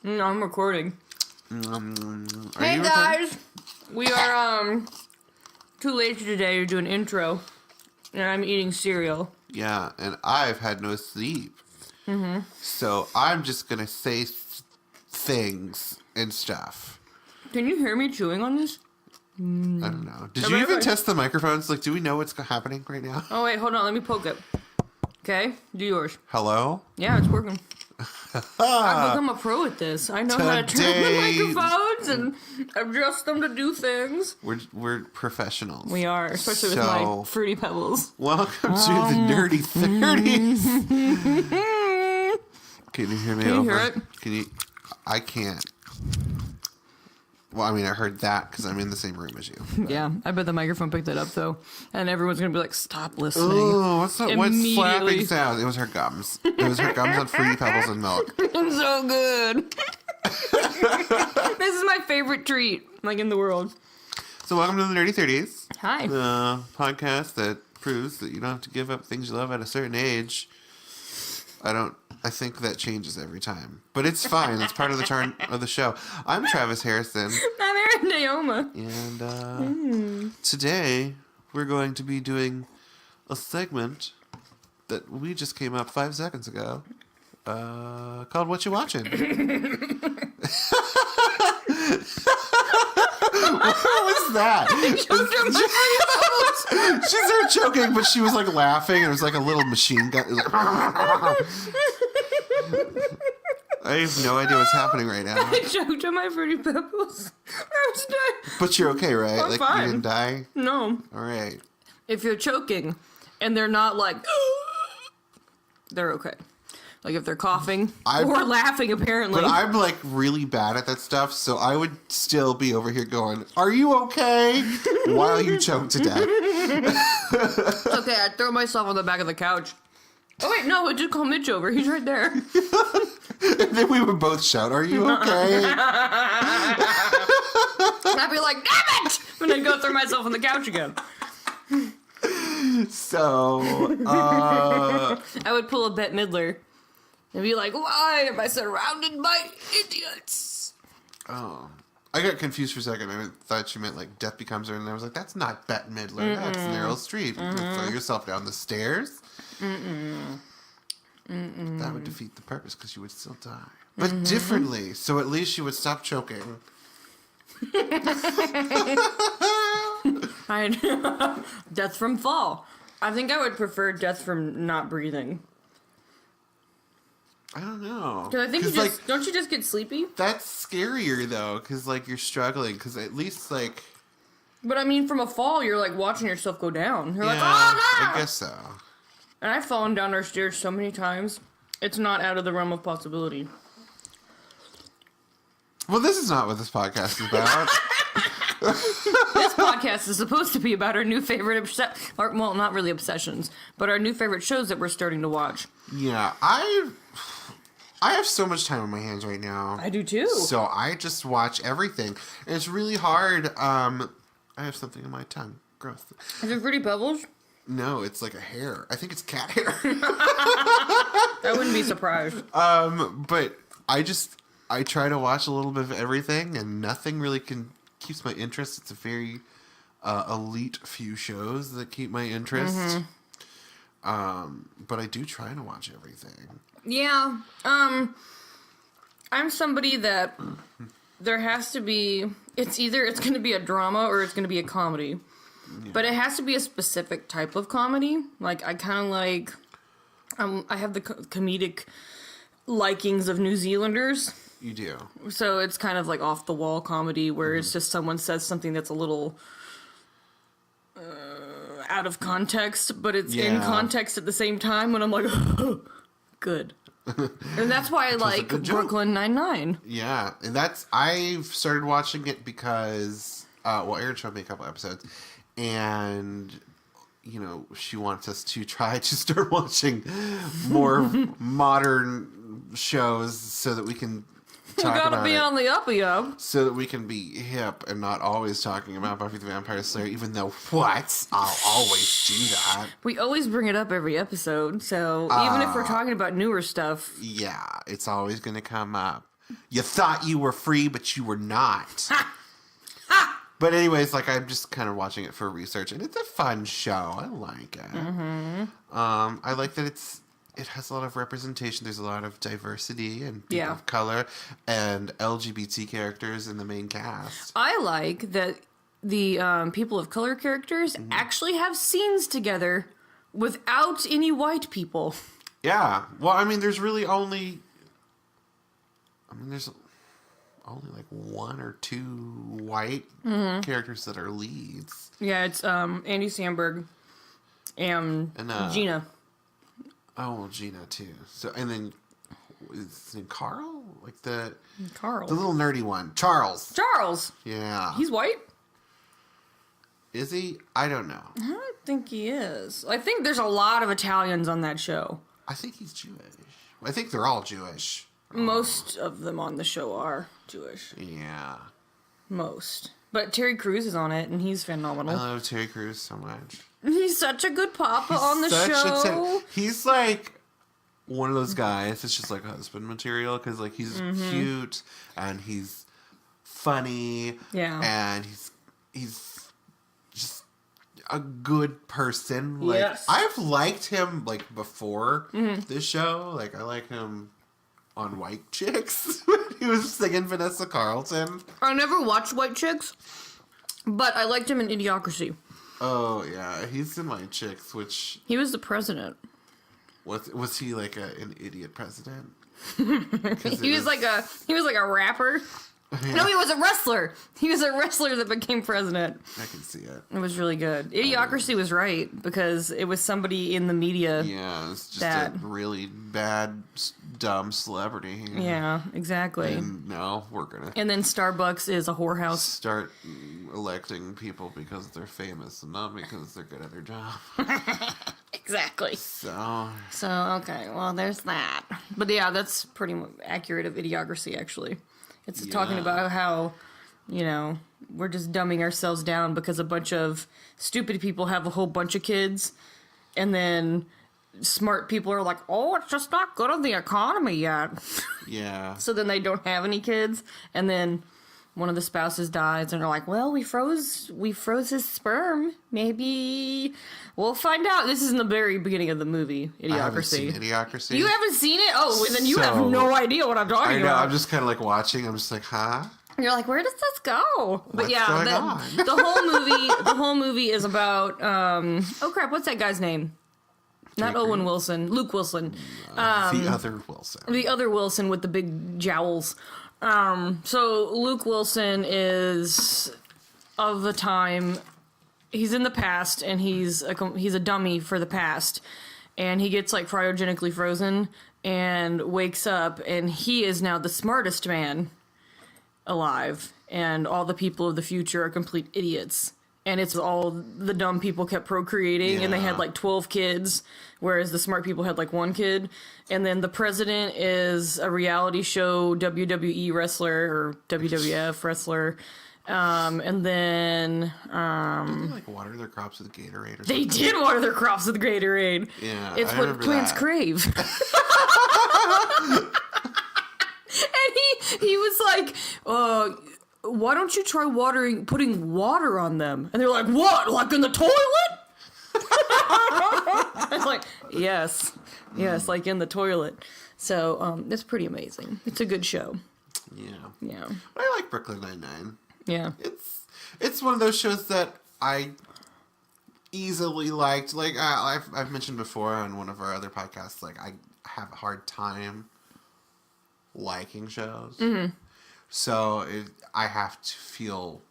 No, I'm recording. Hey guys, we are too lazy today to do an intro, and I'm eating cereal. Yeah, and I've had no sleep. Mm-hmm. So I'm just gonna say things and stuff. Can you hear me chewing on this? I don't know. Did you even test the microphones? Like, do we know what's happening right now? Oh wait, hold on. Let me poke it. Okay, do yours. Hello? Yeah, it's working. I've become a pro at this. I know how to turn the microphones and adjust them to do things. We're professionals. We are, especially with my Fruity Pebbles. Welcome to the Nerdy 30s. Can you hear me? Can you hear it? Can you? I can't. Well, I mean, I heard that because I'm in the same room as you. Yeah, I bet the microphone picked it up, though. And everyone's going to be like, stop listening. Oh, what's that? What slapping sound? It was her gums. It was her gums on Fruity Pebbles and milk. It's so good. This is my favorite treat, like, in the world. So welcome to the Nerdy 30s. Hi. The podcast that proves that you don't have to give up things you love at a certain age. I think that changes every time. But it's fine. It's part of the charm of the show. I'm Travis Harrison. I'm Erin Naoma. And today we're going to be doing a segment that we just came up 5 seconds ago called Whatcha Watching. What was that? She started choking, but she was like laughing. And it was like a little machine gun. It was like, I have no idea what's happening right now. I choked on my Fruity Pebbles. I was dying. But you're okay, right? I'm like fine. You didn't die? No. All right. If you're choking and they're not like, they're okay. Like if they're coughing or laughing, apparently. But I'm like really bad at that stuff, so I would still be over here going, "Are you okay?" while you choke to death. Okay, I throw myself on the back of the couch. Oh wait, no, just call Mitch over. He's right there. And then we would both shout, "Are you okay?" And I'd be like, "Damn it!" And then go throw myself on the couch again. So, I would pull a Bette Midler and be like, "Why am I surrounded by idiots?" oh, I got confused for a second. I thought she meant like Death Becomes Her, and I was like, "That's not Bette Midler. That's Meryl Streep. You can throw yourself down the stairs." That would defeat the purpose because you would still die, but differently. So at least you would stop choking. Death from fall. I think I would prefer death from not breathing. I don't know. Because I think you just, don't you just get sleepy? That's scarier though, because like you're struggling. Because at least like. But I mean, from a fall, you're like watching yourself go down. You're like, oh no! I guess so. And I've fallen down our stairs so many times. It's not out of the realm of possibility. Well, this is not what this podcast is about. This podcast is supposed to be about our new favorite well, not really obsessions, but our new favorite shows that we're starting to watch. Yeah, I have so much time on my hands right now. I do too. So I just watch everything. And it's really hard. I have something in my tongue. Gross. Is it Fruity Pebbles? No, it's like a hair. I think it's cat hair. I wouldn't be surprised. But I try to watch a little bit of everything, and nothing really keeps my interest. It's a very elite few shows that keep my interest. But I do try to watch everything. Yeah. I'm somebody that there has to be, it's going to be a drama or it's going to be a comedy. Yeah. But it has to be a specific type of comedy. Like, I kind of like, I have the comedic likings of New Zealanders. You do. So it's kind of like off-the-wall comedy where it's just someone says something that's a little out of context, but it's in context at the same time when I'm like, oh, good. And that's why I like Brooklyn Nine-Nine. Yeah, and I've started watching it because, Erin showed me a couple episodes, and, you know, she wants us to try to start watching more modern shows so that we can talk about it. You gotta be on the uppy up. So that we can be hip and not always talking about Buffy the Vampire Slayer, even though, I'll always do that. We always bring it up every episode, so even if we're talking about newer stuff. Yeah, it's always gonna come up. You thought you were free, but you were not. But anyways, like, I'm just kind of watching it for research, and it's a fun show. I like it. Mm-hmm. I like that it has a lot of representation. There's a lot of diversity and people of color and LGBT characters in the main cast. I like that the people of color characters actually have scenes together without any white people. Yeah. Well, I mean, there's really only... there's only like one or two white characters that are leads. Yeah, it's Andy Samberg and Gina. Oh, well, Gina too. So, and then is his name Carl? Like the little nerdy one, Charles. Charles. Yeah. He's white. Is he? I don't know. I don't think he is. I think there's a lot of Italians on that show. I think he's Jewish. I think they're all Jewish. Most of them on the show are Jewish. Yeah. Most. But Terry Crews is on it, and he's phenomenal. I love Terry Crews so much. He's such a good papa on the show. He's like one of those guys that's just like husband material, because like he's cute and he's funny. Yeah. And he's just a good person. Like, yes. I've liked him like before this show. Like, I like him on White Chicks. He was singing Vanessa Carlton. I never watched White Chicks, but I liked him in Idiocracy. Oh yeah, he's in White Chicks, which he was the president. Was he like an idiot president? He was like a rapper. Yeah. No, he was a wrestler. He was a wrestler that became president. I can see it. It was really good. Idiocracy was right, because it was somebody in the media. Yeah, it's just a really bad, dumb celebrity. Yeah, exactly. And now we're gonna... And then Starbucks is a whorehouse. Start electing people because they're famous and not because they're good at their job. Exactly. So, okay, well, there's that. But yeah, that's pretty accurate of Idiocracy, actually. It's talking about how, we're just dumbing ourselves down because a bunch of stupid people have a whole bunch of kids, and then smart people are like, oh, it's just not good on the economy yet. Yeah. So then they don't have any kids, and then one of the spouses dies, and they're like, well, we froze his sperm. Maybe we'll find out. This is in the very beginning of the movie, Idiocracy. I haven't seen Idiocracy. You haven't seen it? Oh, then you have no idea what I'm talking about. I'm just kind of like watching. I'm just like, huh? You're like, where does this go? But What's going on? the whole movie is about oh crap, what's that guy's name? Not Owen Wilson, Luke Wilson. The other Wilson. The other Wilson with the big jowls. So Luke Wilson is of the time. He's in the past, and he's a dummy for the past, and he gets like cryogenically frozen and wakes up, and he is now the smartest man alive, and all the people of the future are complete idiots. And it's all the dumb people kept procreating, and they had like 12 kids, whereas the smart people had like one kid. And then the president is a reality show WWE wrestler or WWF wrestler. And then did they like water their crops with Gatorade or something? They did water their crops with Gatorade. Yeah, it's what plants crave. And he was like, why don't you try putting water on them? And they're like, what? Like in the toilet? It's like, yes, like in the toilet. So, it's pretty amazing. It's a good show. Yeah. But I like Brooklyn Nine-Nine. Yeah. It's one of those shows that I easily liked. Like, I've mentioned before on one of our other podcasts, like, I have a hard time liking shows. Mm-hmm. So I have to feel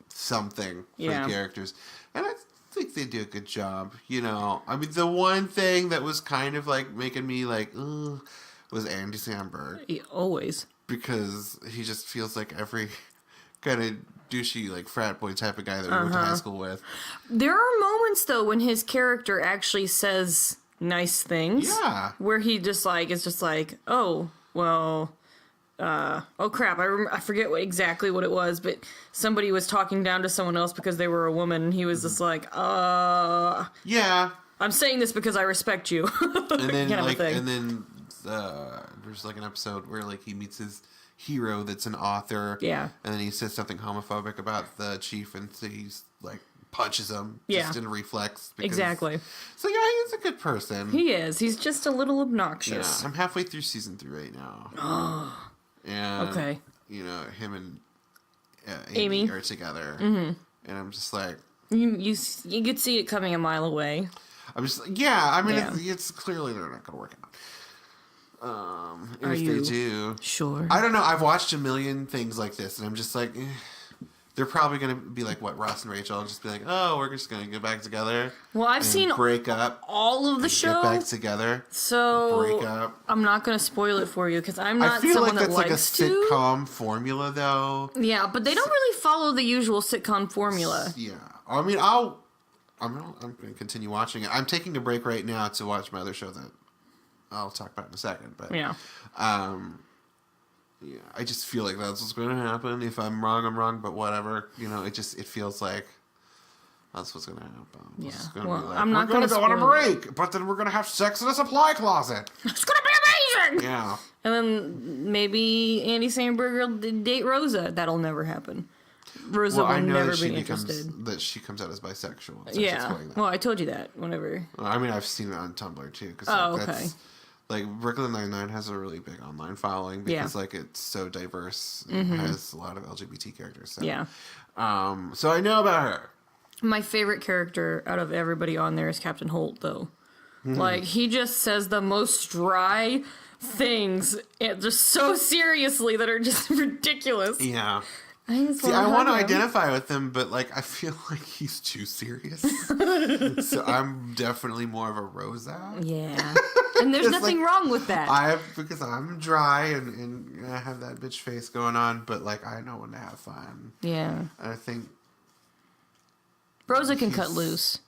something for the characters. And I think they do a good job. I mean, the one thing that was kind of like making me like, ugh, was Andy Samberg. Always. Because he just feels like every kind of douchey, like, frat boy type of guy that we went to high school with. There are moments, though, when his character actually says nice things. Yeah. Where he just, like, is just like, oh, well... oh crap, I forget exactly what it was, but somebody was talking down to someone else because they were a woman, and he was just like, yeah, I'm saying this because I respect you. And then, there's like an episode where, like, he meets hero that's an author. Yeah. And then he says something homophobic about the chief, and so he's like punches him just in reflex. Exactly. So yeah, he's a good person. He is. He's just a little obnoxious. Yeah, I'm halfway through season 3 right now. And okay. You know, him and Amy are together, and I'm just like, you could see it coming a mile away. I'm just like, yeah. I mean, it's clearly they're not going to work out. And if they do, sure? I don't know. I've watched a million things like this, and I'm just like, they're probably going to be like what Ross and Rachel, and just be like, oh, we're just going to get back together. Well, I've seen break up, all of the show, get back together, so break up. I'm not going to spoil it for you because I'm not I feel someone like that's that like a likes to. sitcom formula, though. Yeah, but they don't really follow the usual sitcom formula. Yeah, I mean, I'm going to continue watching it. I'm taking a break right now to watch my other show that I'll talk about in a second. But yeah, I just feel like that's what's going to happen. If I'm wrong, I'm wrong. But whatever, you know, it feels like that's what's going to happen. Yeah, it's gonna well, be like, I'm not going to go on a break, it. but then we're going to have sex in a supply closet. It's going to be amazing. Yeah, and then maybe Andy Samberg will date Rosa. That'll never happen. Rosa will never be interested. That she comes out as bisexual. So yeah. Well, I told you that whenever. Well, I mean, I've seen it on Tumblr too. Cause okay. That's, like Brooklyn Nine-Nine has a really big online following because like it's so diverse and has a lot of LGBT characters. So. Yeah. So I know about her. My favorite character out of everybody on there is Captain Holt, though. Like he just says the most dry things, just so seriously that are just ridiculous. Yeah. I want to identify with him, but like I feel like he's too serious. So I'm definitely more of a Rosa. Yeah, and there's nothing wrong with that. Because I'm dry and I have that bitch face going on, but like I know when to have fun. Yeah, and I think Rosa can cut loose.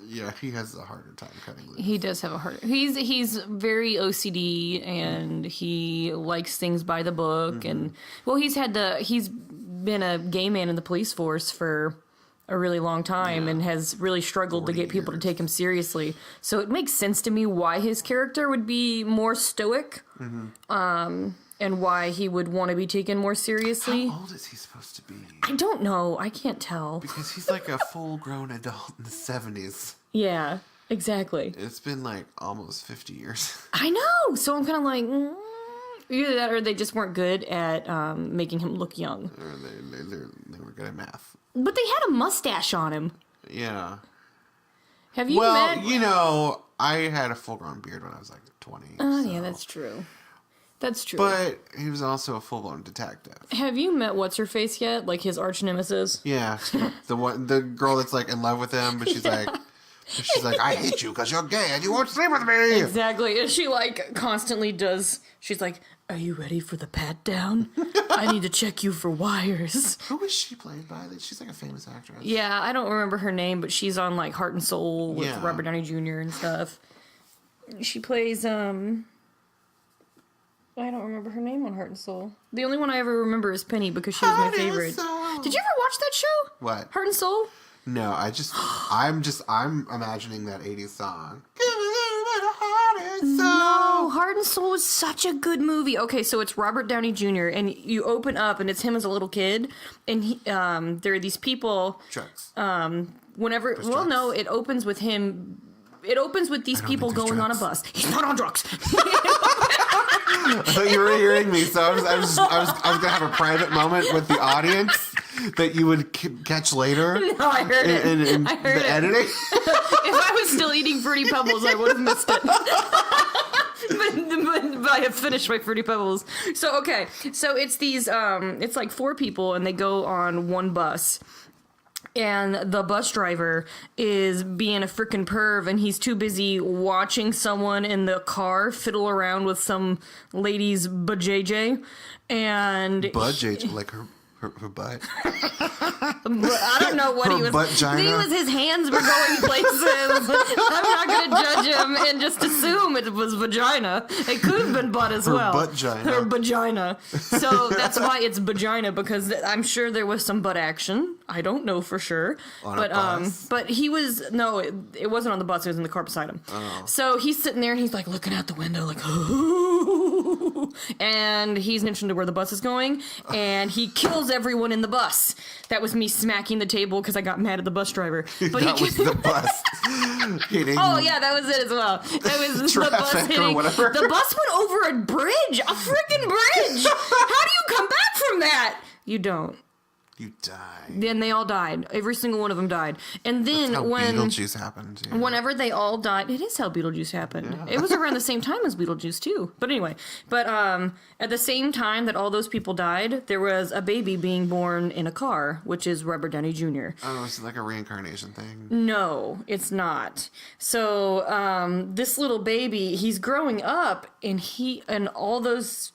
Yeah, he has a harder time cutting loose. He does have a harder. He's very OCD and he likes things by the book, and well, he's been a gay man in the police force for a really long time and has really struggled to get people to take him seriously. So it makes sense to me why his character would be more stoic, and why he would want to be taken more seriously. How old is he supposed to be? I don't know. I can't tell. Because he's like a full-grown adult in the 70s. Yeah, exactly. It's been like almost 50 years. I know. So I'm kind of like... Either that or they just weren't good at making him look young. Or they were good at math. But they had a mustache on him. Yeah. Have you met... Well, you know, I had a full-grown beard when I was like 20. Oh, yeah, that's true. That's true. But he was also a full-blown detective. Have you met What's-Her-Face yet? Like his arch-nemesis? Yeah. The girl that's like in love with him, but she's like... She's like, I hate you because you're gay and you won't sleep with me. Exactly. And she like constantly does... She's like... Are you ready for the pat down? I need to check you for wires. Who was she played by? She's like a famous actress. Yeah, I don't remember her name, but she's on like Heart and Soul with Robert Downey Jr. and stuff. She plays I don't remember her name on Heart and Soul. The only one I ever remember is Penny because she was my favorite. Did you ever watch that show? What? Heart and Soul? No, I'm imagining that 80s song. No, Heart and Soul was such a good movie. Okay, so it's Robert Downey Jr. and you open up and it's him as a little kid, and he, there are these people. Drugs. Whenever, There's well, drugs. no, it opens with him. It opens with these people going on a bus. He's not on drugs. I thought you were hearing me, so I was gonna have a private moment with the audience that you would catch later. No, I heard it. In I heard the it. editing. If I was still eating Fruity Pebbles, I would have missed it. but I have finished my Fruity Pebbles. So, okay. So, it's these, it's like 4 people, and they go on one bus. And the bus driver is being a frickin' perv, and he's too busy watching someone in the car fiddle around with some lady's bajayjay. And... Bajayjay, like her butt. I don't know what he was. His hands were going places. I'm not going to judge him and just assume it was vagina. It could have been butt as well. Her vagina. So that's why it's vagina, because I'm sure there was some butt action. I don't know for sure. But he was it wasn't on the bus. It was in the car beside him. Oh. So he's sitting there and he's like looking out the window, like, ooh. and he's mentioned to where the bus is going, and he kills everyone in the bus. That was me smacking the table because I got mad at the bus driver. But that was the bus hitting. Oh yeah, that was it as well. That was the bus hitting. Whatever. The bus went over a bridge, a freaking bridge. How do you come back from that? You don't. You die. Then they all died. Every single one of them died. And then That's how when Beetlejuice happened. Yeah. whenever they all died, it is how Beetlejuice happened. Yeah. It was around the same time as Beetlejuice too. But anyway, at the same time that all those people died, there was a baby being born in a car, which is Robert Downey Jr. Oh, it's like a reincarnation thing. No, it's not. So this little baby, he's growing up, and all those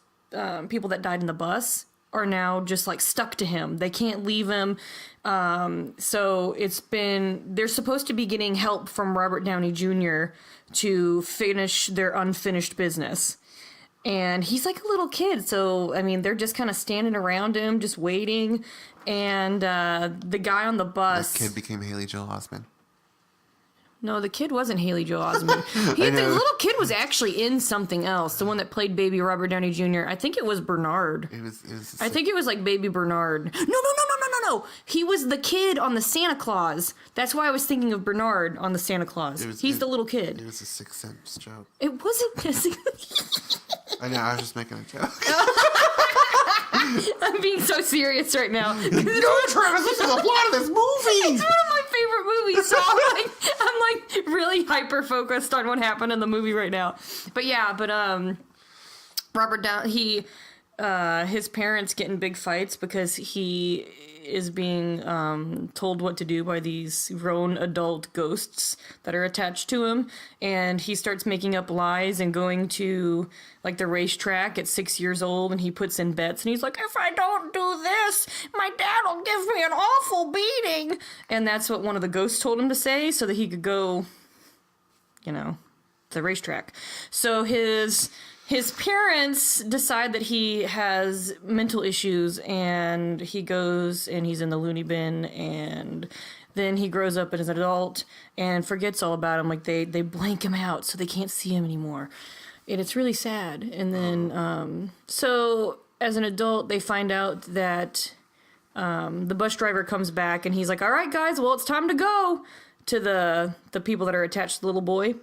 people that died in the bus are now just like stuck to him. They can't leave him. So they're supposed to be getting help from Robert Downey Jr. to finish their unfinished business. And he's like a little kid. So, I mean, they're just kind of standing around him, just waiting. And the guy on the bus... The kid became Haley Joel Osment. No, the kid wasn't Haley Joel Osment. The little kid was actually in something else. The one that played baby Robert Downey Jr. I think it was Bernard. I think it was like baby Bernard. No. He was the kid on the Santa Claus. That's why I was thinking of Bernard on the Santa Claus. He's the little kid. It was a Sixth Sense joke. It wasn't. I know, I was just making a joke. I'm being so serious right now. No, Travis, this is the plot of this movie! It's one of my favorite movies, so I'm like really hyper focused on what happened in the movie right now. But yeah, Robert Downey, his parents get in big fights because he is being told what to do by these grown adult ghosts that are attached to him, and he starts making up lies and going to like the racetrack at 6 years old, and he puts in bets, and he's like, if I don't do this, my dad will give me an awful beating. And that's what one of the ghosts told him to say so that he could go, to the racetrack. So his parents decide that he has mental issues, and he goes and he's in the loony bin, and then he grows up as an adult and forgets all about him. Like they blank him out so they can't see him anymore. And it's really sad. And then, so as an adult, they find out that the bus driver comes back, and he's like, all right, guys, well, it's time to go to the people that are attached to the little boy.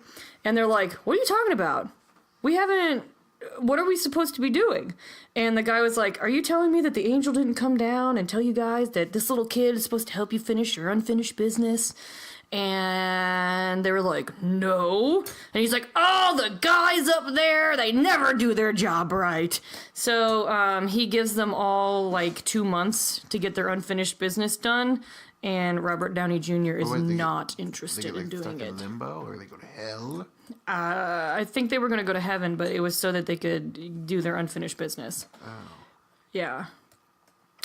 And they're like, what are you talking about? What are we supposed to be doing? And the guy was like, are you telling me that the angel didn't come down and tell you guys that this little kid is supposed to help you finish your unfinished business? And they were like, no. And he's like, oh, the guys up there, they never do their job right. So he gives them all like 2 months to get their unfinished business done. And Robert Downey Jr. is not interested in doing it. In limbo, or they go to hell? I think they were going to go to heaven, but it was so that they could do their unfinished business. Oh. Yeah.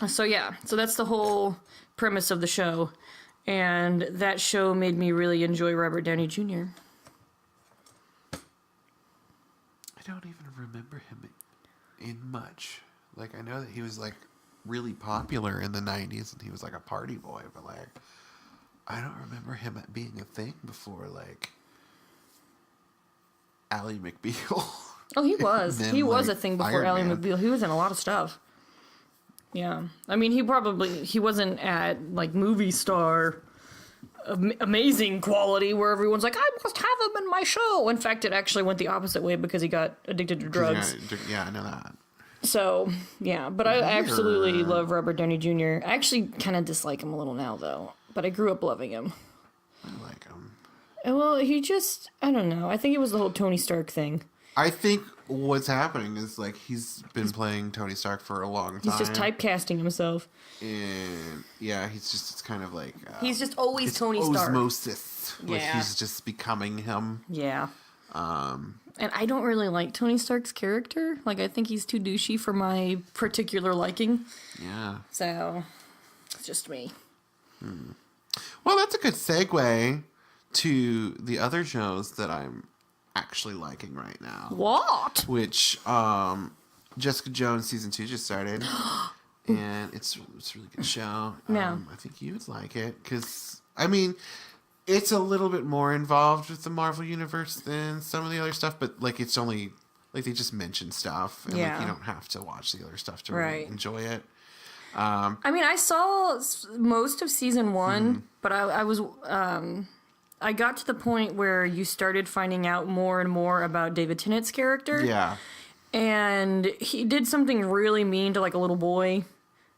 So that's the whole premise of the show. And that show made me really enjoy Robert Downey Jr. I don't even remember him in much. Like, I know that he was, like, really popular in the 90s, and he was, like, a party boy, but, like, I don't remember him being a thing before, like, Ally McBeal. Oh, he was. He was a thing before Ally McBeal. He was in a lot of stuff. Yeah. I mean, he wasn't at, like, movie star amazing quality where everyone's like, I must have him in my show. In fact, it actually went the opposite way because he got addicted to drugs. Yeah, I know that. So, yeah. But I absolutely love Robert Downey Jr. I actually kind of dislike him a little now, though. But I grew up loving him. I like him. Well, I don't know. I think it was the whole Tony Stark thing. I think what's happening is, like, he's been playing Tony Stark for a long time. He's just typecasting himself. And, yeah, it's kind of like... he's just always Tony Stark. Osmosis. Like, he's just becoming him. Yeah. And I don't really like Tony Stark's character. Like, I think he's too douchey for my particular liking. Yeah. So, it's just me. Well, that's a good segue to the other shows that I'm actually liking right now. What? Which, Jessica Jones season 2 just started. And it's a really good show. Yeah. I think you would like it. Because, I mean, it's a little bit more involved with the Marvel Universe than some of the other stuff. But, like, it's only Like, they just mention stuff. And, like, you don't have to watch the other stuff to really enjoy it. I mean, I saw most of season 1, but I got to the point where you started finding out more and more about David Tennant's character. Yeah. And he did something really mean to, like, a little boy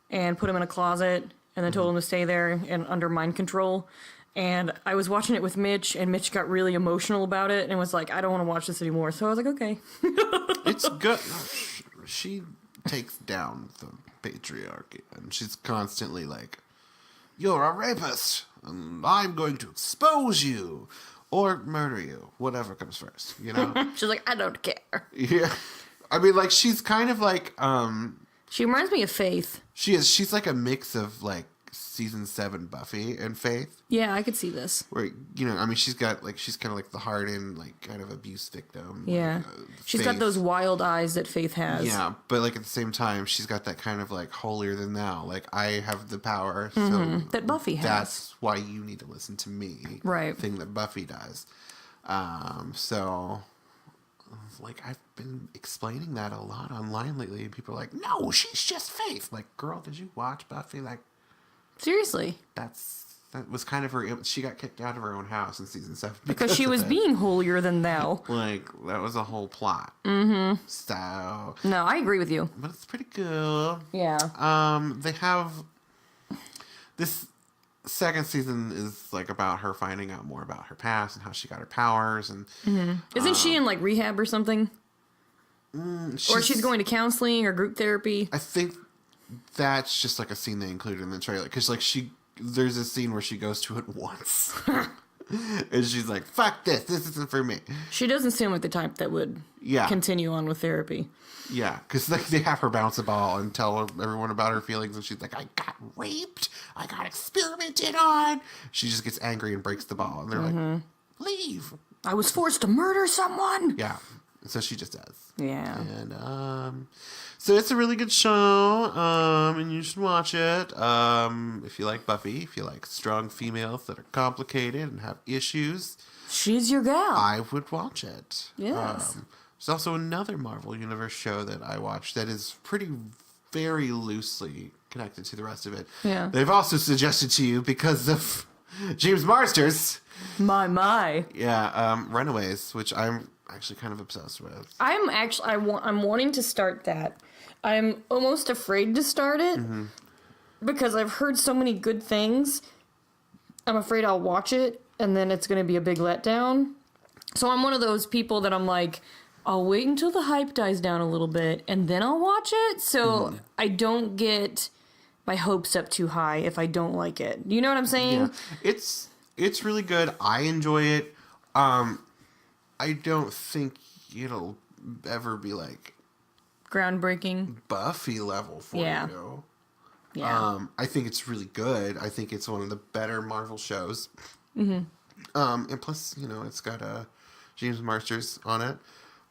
and put him in a closet and then told him to stay there and under mind control. And I was watching it with Mitch, and Mitch got really emotional about it and was like, I don't want to watch this anymore. So I was like, okay. It's good. She takes down the patriarchy, and she's constantly like, you're a rapist, and I'm going to expose you or murder you, whatever comes first, you know? She's like, I don't care. Yeah. I mean, like, she's kind of like, She reminds me of Faith. she's like a mix of, like, season 7 Buffy and Faith. Yeah, I could see this. Where, you know, I mean, she's kind of like the hardened, like, kind of abuse victim. Yeah. Like, She's Faith. got those wild eyes that Faith has. Yeah, but, like, at the same time, she's got that kind of, like, holier than thou. Like, I have the power, so... That Buffy has. That's why you need to listen to me. Right. Thing that Buffy does. So... Like, I've been explaining that a lot online lately, and people are like, no, she's just Faith. Like, girl, did you watch Buffy? Like... Seriously. That was kind of her... She got kicked out of her own house in season 7. Because she was being holier than thou. Like, that was a whole plot. Mm-hmm. So... No, I agree with you. But it's pretty cool. Yeah. They have... This second season is, like, about her finding out more about her past and how she got her powers. And Isn't she in, like, rehab or something? Or she's going to counseling or group therapy? I think that's just, like, a scene they included in the trailer. Because, like, there's a scene where she goes to it once. And she's like, fuck this. This isn't for me. She doesn't seem like the type that would continue on with therapy. Yeah, because, like, they have her bounce a ball and tell everyone about her feelings. And she's like, I got raped. I got experimented on. She just gets angry and breaks the ball. And they're like, leave. I was forced to murder someone. Yeah. So she just does. Yeah. And so it's a really good show, and you should watch it. If you like Buffy, if you like strong females that are complicated and have issues, she's your gal. I would watch it. Yes. There's also another Marvel Universe show that I watched that is very loosely connected to the rest of it. Yeah. They've also suggested to you because of James Marsters. My. Yeah, Runaways, which I'm actually kind of obsessed with. I'm wanting to start that. I'm almost afraid to start it because I've heard so many good things. I'm afraid I'll watch it and then it's going to be a big letdown. So I'm one of those people that I'm like, I'll wait until the hype dies down a little bit and then I'll watch it. So I don't get my hopes up too high if I don't like it. You know what I'm saying? Yeah. It's really good. I enjoy it. I don't think it'll ever be like Groundbreaking. Buffy level for you. Yeah. I think it's really good. I think it's one of the better Marvel shows. And plus, you know, it's got James Marsters on it,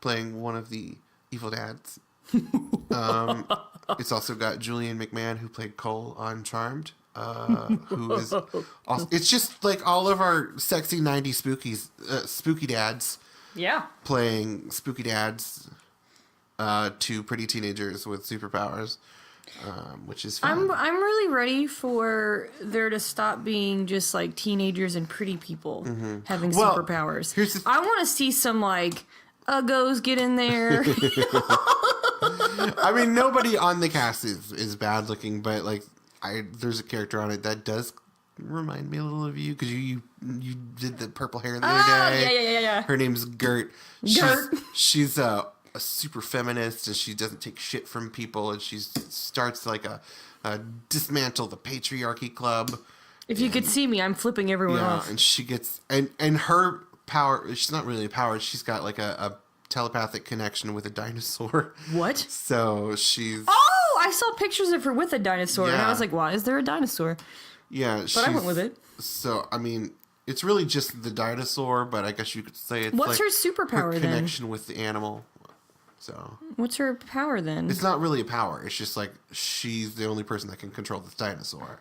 playing one of the evil dads. It's also got Julian McMahon, who played Cole on Charmed. Who is also, it's just like all of our sexy 90s spooky dads. Yeah. Playing spooky dads to pretty teenagers with superpowers, which is fun. I'm really ready for there to stop being just like teenagers and pretty people having superpowers. I want to see some like uggos get in there. I mean, nobody on the cast is bad looking, but like there's a character on it that does remind me a little of you because you did the purple hair the other day. Yeah. Her name's Gert. Gert. She's a super feminist and she doesn't take shit from people and she starts like a dismantle the patriarchy club. If you could see me, I'm flipping everyone off. And she gets and her power. She's not really a power. She's got like a telepathic connection with a dinosaur. What? So she's. Oh, I saw pictures of her with a dinosaur, and I Yeah. was like, "Why is there a dinosaur?" Yeah, but I went with it. So I mean, it's really just the dinosaur, but I guess you could say it's What's like her superpower her then? connection with the animal. So What's her power then? it's not really a power. It's just like she's the only person that can control this dinosaur.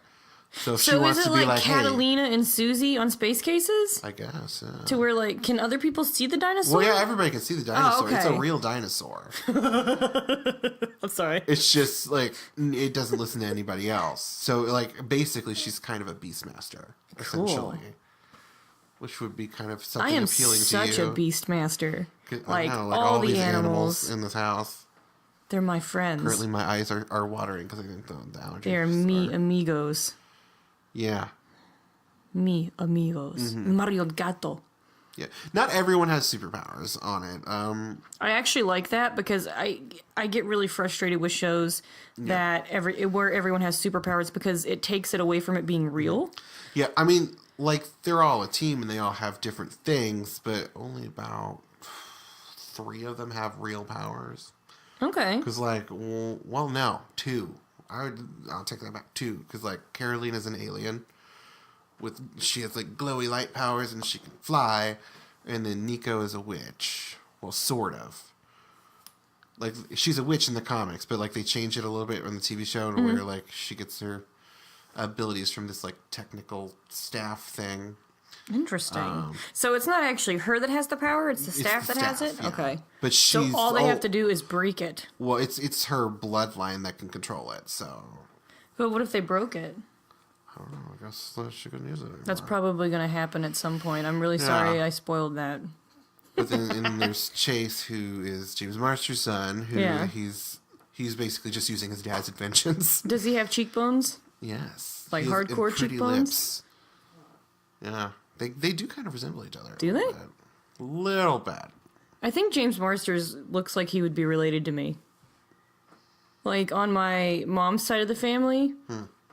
So if she So wants is it to be like like, Catalina and Susie on Space Cases? hey, I guess, yeah. To where, like, can other people see the dinosaur? Well, yeah, everybody can see the dinosaur. okay. It's a real dinosaur. I'm sorry. It's just, like, it doesn't listen to anybody else. So, like, basically, she's kind of a beastmaster, essentially. Which would be kind of something I am appealing to you. such a beastmaster. Like, Like all the these animals in this house. They're my friends. Currently, my eyes are watering because I think the allergies. They are mi amigos. Yeah. Mi amigos. Mario Gato. Yeah. Not everyone has superpowers on it. I actually like that because I get really frustrated with shows that where everyone has superpowers because it takes it away from it being real. Yeah, I mean, like, they're all a team and they all have different things, but only about 3 of them have real powers. Okay. Because, like, well, no, 2. I'll take that back, 2. Because, like, Carolina's an alien. She has, like, glowy light powers and she can fly. And then Nico is a witch. Well, sort of. Like, she's a witch in the comics, but, like, they change it a little bit on the TV show to where, like, she gets her abilities from this, like, technical staff thing. Interesting. So it's not actually her that has the power; it's the staff that has it. Yeah. Okay. But she's so all they have to do is break it. Well, it's her bloodline that can control it. So. But what if they broke it? I don't know. I guess she couldn't use it anymore. That's probably going to happen at some point. I'm really sorry I spoiled that. But then there's Chase, who is James Marsters' son. Who he's basically just using his dad's inventions. Does he have cheekbones? Yes. Like He has hardcore pretty cheekbones? lips. Yeah. They do kind of resemble each other. Do they? Little bit. I think James Marsters looks like he would be related to me. Like, on my mom's side of the family,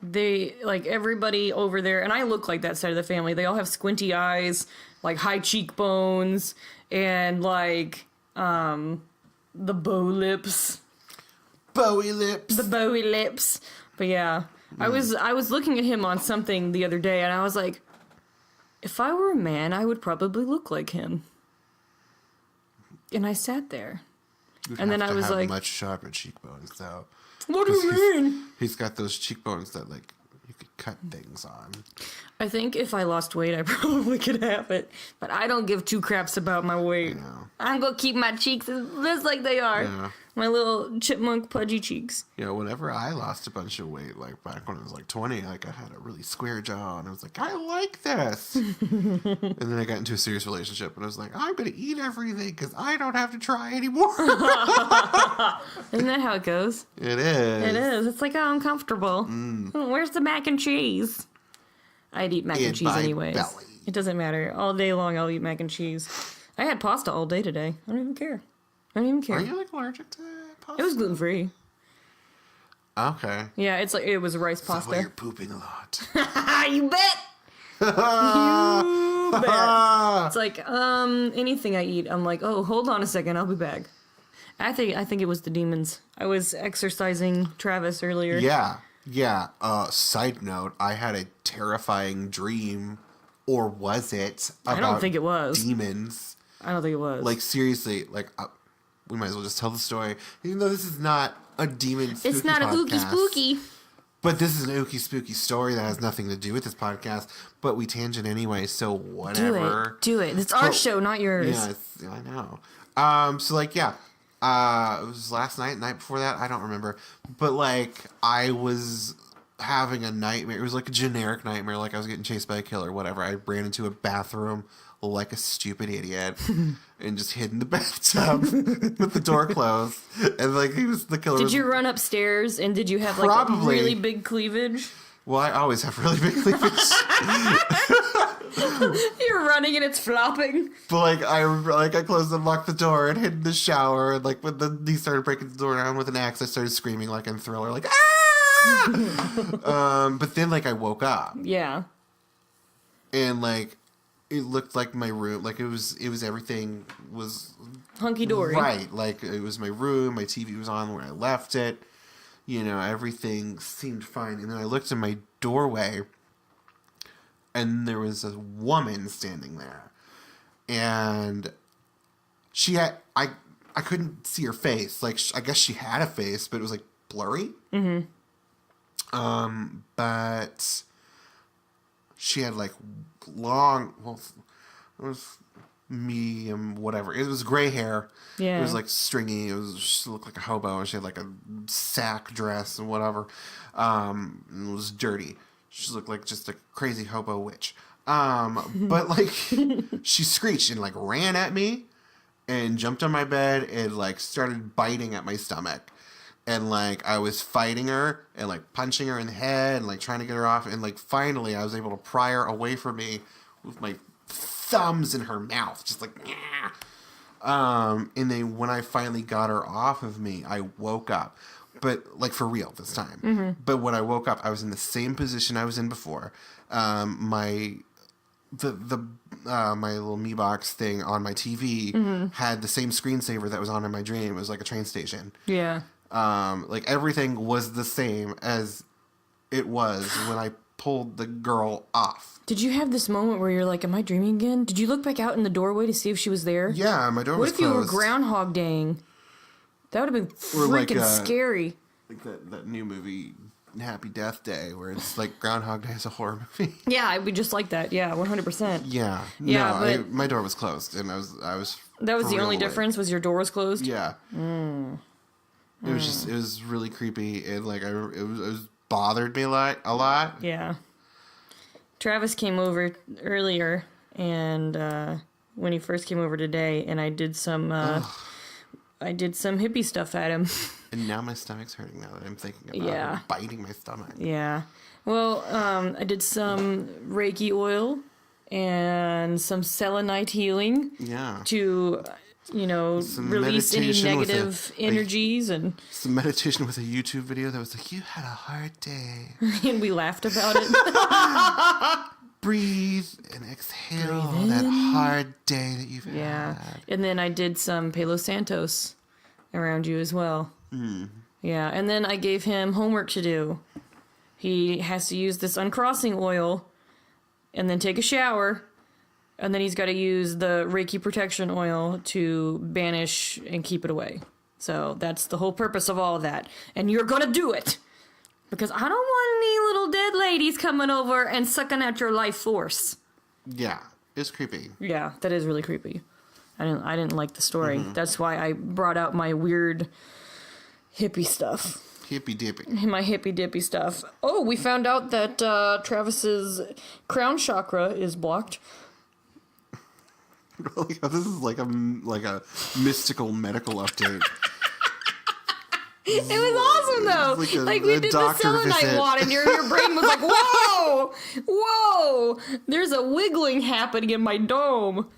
they, like, everybody over there, and I look like that side of the family, they all have squinty eyes, like, high cheekbones, and, like, the bow lips. Bowie lips. The Bowie lips. But yeah, I was looking at him on something the other day, and I was like, if I were a man, I would probably look like him. And I sat there. And then I was like, much sharper cheekbones, though. What do you mean? He's got those cheekbones that, like, you could cut things on. I think if I lost weight, I probably could have it. But I don't give 2 craps about my weight. I'm going to keep my cheeks just like they are. Yeah. My little chipmunk pudgy cheeks. You know, whenever I lost a bunch of weight, like, back when I was, like, 20, like, I had a really square jaw, and I was like, I like this. And then I got into a serious relationship, and I was like, I'm going to eat everything, because I don't have to try anymore. Isn't that how it goes? It is. It is. It's like, oh, I'm comfortable. Where's the mac and cheese? I'd eat mac and cheese anyways. Belly. It doesn't matter. All day long, I'll eat mac and cheese. I had pasta all day today. I don't even care. I don't even care. Are you, like, allergic to pasta? It was gluten-free. Okay. Yeah, it was rice So pasta. you're pooping a lot. You bet! You bet! It's like, anything I eat, I'm like, oh, hold on a second, I'll be back. I think it was the demons. I was exercising Travis earlier. Yeah. Side note, I had a terrifying dream, or was it, about I don't think it was. demons. I don't think it was. Like, seriously, like, we might as well just tell the story. Even though this is not a demon spooky it's not a ooky podcast, spooky. But this is an ooky spooky story that has nothing to do with this podcast. But we tangent anyway, so whatever. Do it. It's our show, not yours. Yeah, I know. So, like, yeah. It was last night before that, I don't remember. But, like, I was having a nightmare. It was like a generic nightmare, like I was getting chased by a killer or whatever. I ran into a bathroom like a stupid idiot and just hid in the bathtub with the door closed. And, like, the killer. Did you run upstairs and did you have, like, Probably. a really big cleavage? Well, I always have really big cleavage. You're running and it's flopping. But, I closed and locked the door and hid in the shower. And, like, when he started breaking the door down with an axe, I started screaming like in Thriller, like, ah! But then, like, I woke up. Yeah. And, like, it looked like my room. Like, it was everything was hunky-dory. Right. Like, it was my room. My TV was on where I left it. You know, everything seemed fine. And then I looked in my doorway, and there was a woman standing there. And she had... I couldn't see her face. Like, I guess she had a face, but it was, like, blurry. Mm-hmm. But she had like long, well, it was medium, whatever. It was gray hair. Yeah. It was like stringy. She looked like a hobo, and she had like a sack dress and whatever. And it was dirty. She looked like just a crazy hobo witch. But like she screeched and like ran at me and jumped on my bed and like started biting at my stomach. And like I was fighting her and like punching her in the head and like trying to get her off. And like finally I was able to pry her away from me with my thumbs in her mouth, just like, and then when I finally got her off of me, I woke up, but like for real this time. Mm-hmm. But when I woke up, I was in the same position I was in before. My little Me Box thing on my TV had the same screensaver that was on in my dream. It was like a train station. Yeah. Like everything was the same as it was when I pulled the girl off. Did you have this moment where you're like, am I dreaming again? Did you look back out in the doorway to see if she was there? Yeah, my door was closed. What if you were Groundhog Daying? That would have been freaking scary. Like that new movie, Happy Death Day, where it's like Groundhog Day is a horror movie. Yeah, I'd be just like that. Yeah, 100%. Yeah. Yeah, no, but my door was closed, and I was. That was the only difference. Was your door was closed? Yeah. It was it was really creepy, and like it was bothered me a lot. Yeah. Travis came over earlier, and when he first came over today, and I did some hippie stuff at him. And now my stomach's hurting now that I'm thinking about it, biting my stomach. Yeah. Well, I did some Reiki oil and some selenite healing. Yeah. To, release any negative energies and some meditation with a YouTube video that was like, you had a hard day. And we laughed about it. Breathe and exhale that hard day that you've had. And then I did some Palo Santos around you as well. Yeah, and then I gave him homework to do. He has to use this uncrossing oil and then take a shower. And then he's got to use the Reiki protection oil to banish and keep it away. So that's the whole purpose of all of that. And you're going to do it. Because I don't want any little dead ladies coming over and sucking at your life force. Yeah, it's creepy. Yeah, that is really creepy. I didn't like the story. That's why I brought out my weird hippie stuff. Hippy dippy. My hippy dippy stuff. Oh, we found out that Travis's crown chakra is blocked. This is like a mystical medical update. It was awesome though. Like we did the selenite wand, and your brain was like, "Whoa, there's a wiggling happening in my dome."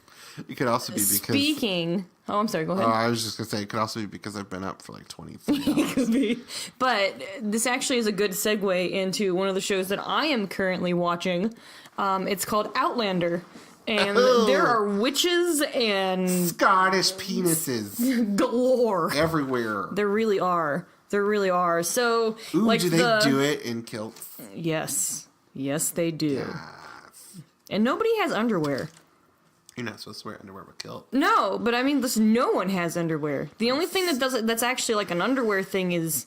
It could also be because speaking. Oh, I'm sorry. Go ahead. I was just gonna say it could also be because I've been up for like 23 hours. It could be. But this actually is a good segue into one of the shows that I am currently watching. It's called Outlander. And there are witches and Scottish penises galore everywhere. There really are. So, do they do it in kilts? Yes, they do. Yes. And nobody has underwear. You're not supposed to wear underwear with kilt. No, but I mean, no one has underwear. The only thing that does it, that's actually like an underwear thing, is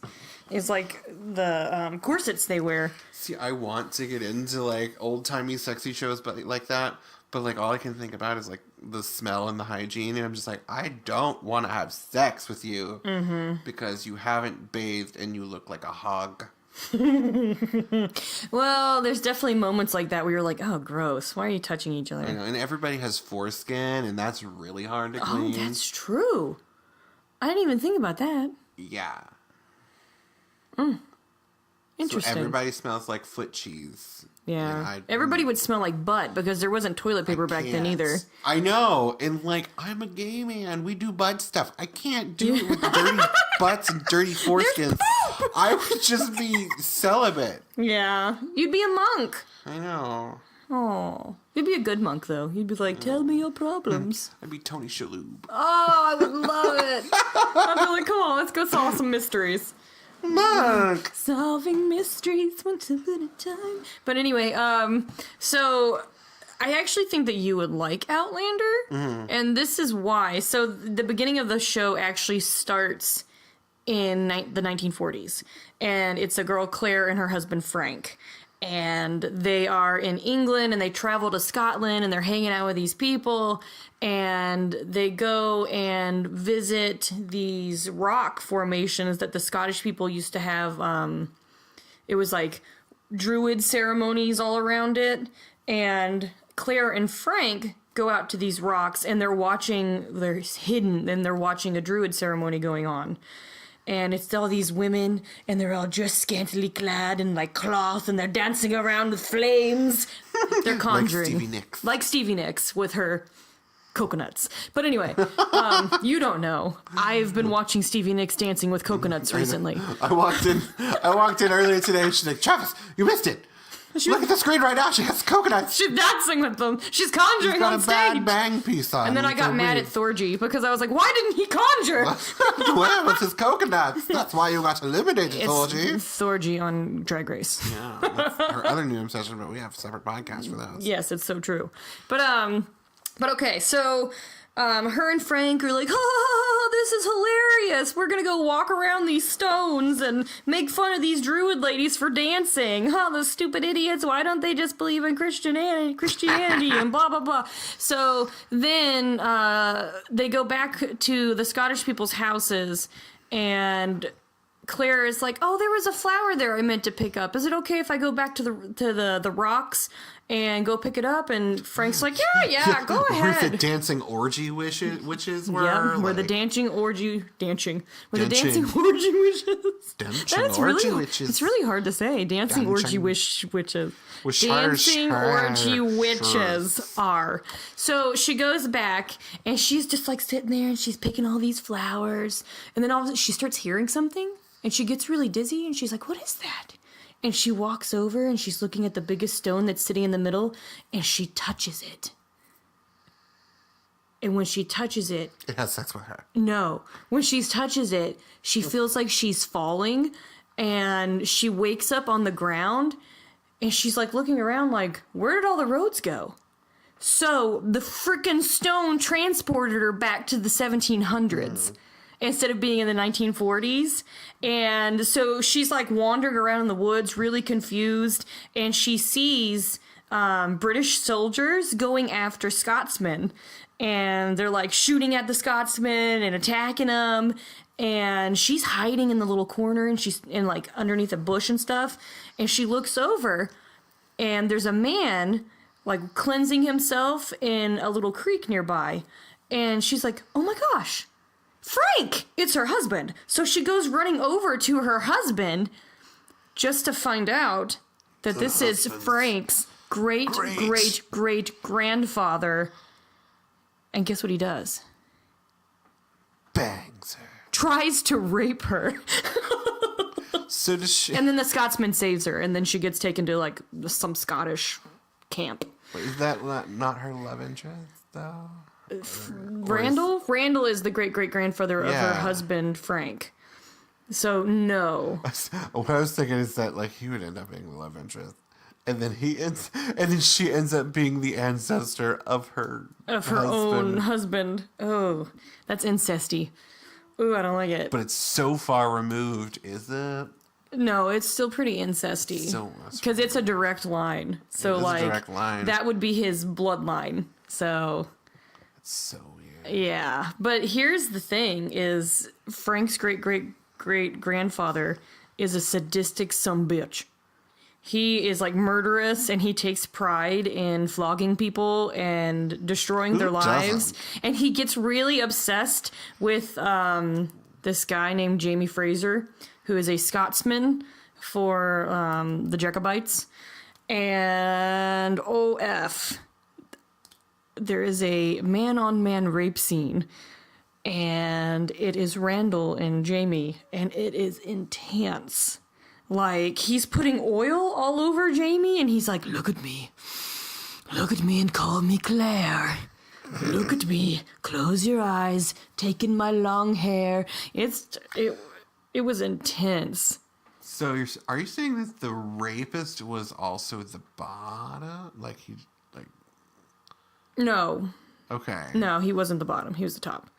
like the corsets they wear. See, I want to get into like old timey sexy shows, but like that. But, like, all I can think about is, like, the smell and the hygiene. And I'm just like, I don't want to have sex with you because you haven't bathed and you look like a hog. Well, there's definitely moments like that where you're like, oh, gross. Why are you touching each other? I know, and everybody has foreskin, and that's really hard to clean. Oh, that's true. I didn't even think about that. Yeah. Interesting. So everybody smells like foot cheese. Yeah. Everybody would smell like butt because there wasn't toilet paper back then either. I know. And like, I'm a gay man. We do butt stuff. I can't do it with dirty butts and dirty foreskins. I would just be celibate. Yeah. You'd be a monk. I know. Oh. You'd be a good monk, though. You'd be like, tell me your problems. I'd be Tony Shalhoub. Oh, I would love it. I'd be like, come on, let's go solve some mysteries. Monk! Solving mysteries one step at a time. But anyway, so I actually think that you would like Outlander, and this is why. So the beginning of the show actually starts in the 1940s, and it's a girl, Claire, and her husband, Frank. and they are in England, and they travel to Scotland, and they're hanging out with these people, and they go and visit these rock formations that the Scottish people used to have. It was like druid ceremonies all around it, and Claire and Frank go out to these rocks, and they're hidden, and they're watching a druid ceremony going on. And it's all these women, and they're all just scantily clad in like cloth, and they're dancing around with flames. They're conjuring. Like Stevie Nicks with her coconuts. But anyway, you don't know. I've been watching Stevie Nicks dancing with coconuts recently. I walked in earlier today, and she's like, Travis, you missed it. Look at the screen right now. She has coconuts. She's dancing with them. She's conjuring on stage. Got a bad bang piece on. And then I got mad at Thorgy because I was like, why didn't he conjure? Where was his coconuts? That's why you got eliminated, Thorgy. Thorgy on Drag Race. Yeah, that's her other new obsession, but we have separate podcasts for those. Yes, it's so true. But okay, so her and Frank are like, oh, this is hilarious. We're going to go walk around these stones and make fun of these druid ladies for dancing. Oh, those stupid idiots. Why don't they just believe in Christianity and blah, blah, blah. So then they go back to the Scottish people's houses, and Claire is like, oh, there was a flower there I meant to pick up. Is it okay if I go back to the rocks and go pick it up? And Frank's like, yeah, go ahead. Where the dancing orgy witches were. Yeah, where the dancing orgy witches. Dancing orgy witches. It's really hard to say. Dancing orgy witches. Dancing orgy witches are. So she goes back, and she's just like sitting there, and she's picking all these flowers, and then all of a sudden she starts hearing something, and she gets really dizzy, and she's like, what is that? And she walks over, and she's looking at the biggest stone that's sitting in the middle, and she touches it. And when she touches it... It has sex with her. No. When she touches it, she feels like she's falling, and she wakes up on the ground, and she's like looking around like, where did all the roads go? So the frickin' stone transported her back to the 1700s. Instead of being in the 1940s. And so she's like wandering around in the woods, really confused, and she sees British soldiers going after Scotsmen, and they're like shooting at the Scotsmen and attacking them, and she's hiding in the little corner, and she's in like underneath a bush and stuff, and she looks over, and there's a man like cleansing himself in a little creek nearby, and she's like, oh my gosh, Frank! It's her husband. So she goes running over to her husband just to find out that this is Frank's great grandfather. And guess what he does? Bangs her. Tries to rape her. So does she... And then the Scotsman saves her, and then she gets taken to like some Scottish camp. Wait, is that not her love interest, though? Randall is the great-great-grandfather of her husband, Frank. So, no. What I was thinking is that, like, he would end up being the love interest. And then she ends up being the ancestor of her own husband. Oh, that's incesty. Ooh, I don't like it. But it's so far removed, is it? No, it's still pretty incesty. Because it's a direct line. So, like, direct line. That would be his bloodline. So... So weird. Yeah, but here's the thing: is Frank's great-great-great-grandfather is a sadistic sumbitch. He is like murderous, and he takes pride in flogging people and destroying their lives. And he gets really obsessed with this guy named Jamie Fraser, who is a Scotsman for the Jacobites. And there is a man-on-man rape scene, and it is Randall and Jamie, and it is intense. Like, he's putting oil all over Jamie, and he's like, look at me and call me Claire. Look at me, close your eyes, taking my long hair. It was intense. So are you saying that the rapist was also the bottom? Like, he... No. Okay. No, he wasn't the bottom. He was the top.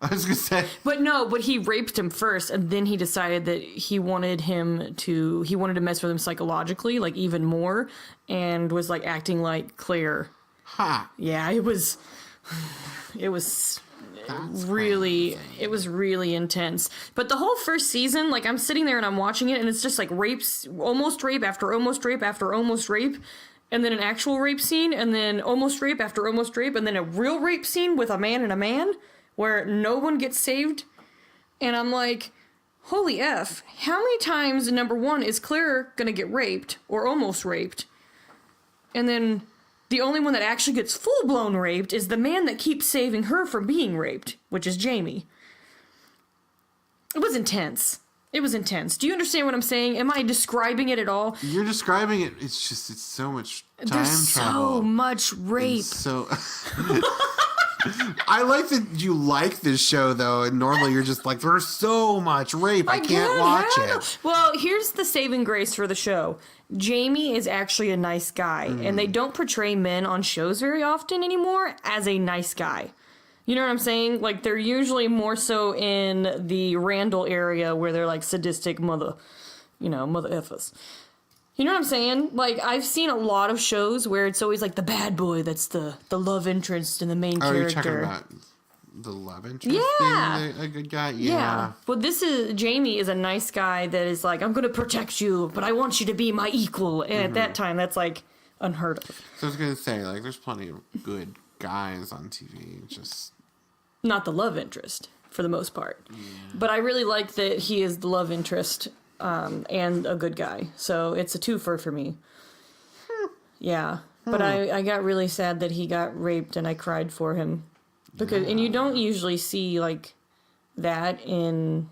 I was gonna say. But he raped him first, and then he decided that he wanted to mess with him psychologically, like even more, and was like acting like Claire. Ha. Yeah, it was really intense. But the whole first season, like I'm sitting there and I'm watching it, and it's just like rapes, almost rape after almost rape after almost rape. And then an actual rape scene, and then almost rape after almost rape, and then a real rape scene with a man and a man, where no one gets saved. And I'm like, holy F, how many times, number one, is Claire gonna get raped, or almost raped? And then the only one that actually gets full-blown raped is the man that keeps saving her from being raped, which is Jamie. It was intense. It was intense. Do you understand what I'm saying? Am I describing it at all? You're describing it. It's so much time There's travel. so much rape. So I like that you like this show, though, and normally you're just like, there's so much rape, I can't watch it. Well, here's the saving grace for the show. Jamie is actually a nice guy, and they don't portray men on shows very often anymore as a nice guy. You know what I'm saying? Like, they're usually more so in the Randall area where they're like sadistic mother effers. You know what I'm saying? Like, I've seen a lot of shows where it's always like the bad boy that's the love interest in the main character. Are you talking about the love interest being a good guy? Yeah. Well, Jamie is a nice guy that is like, I'm going to protect you, but I want you to be my equal. And at that time, that's like unheard of. So I was going to say, like, there's plenty of good guys on TV, just not the love interest for the most part. But I really like that he is the love interest and a good guy. So it's a twofer for me. Yeah. But I got really sad that he got raped, and I cried for him. And you don't usually see like that in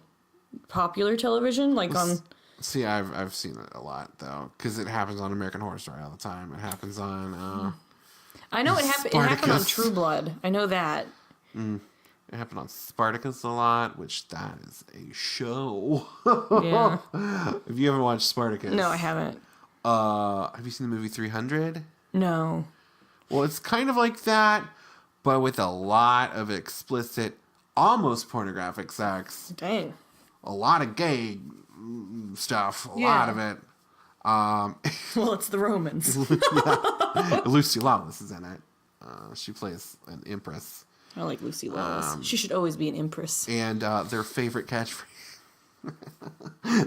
popular television, like on. See, I've seen it a lot though, because it happens on American Horror Story all the time. It happens on. I know it happened on True Blood. I know that. It happened on Spartacus a lot, which that is a show. Yeah. If you haven't watched Spartacus, No, I haven't. Have you seen the movie 300? No. Well, it's kind of like that, but with a lot of explicit, almost pornographic sex. Dang. A lot of gay stuff. A lot of it. Well, it's the Romans. Lucy Lawless is in it. She plays an empress. I like Lucy Lawless. She should always be an empress. And their favorite catchphrase.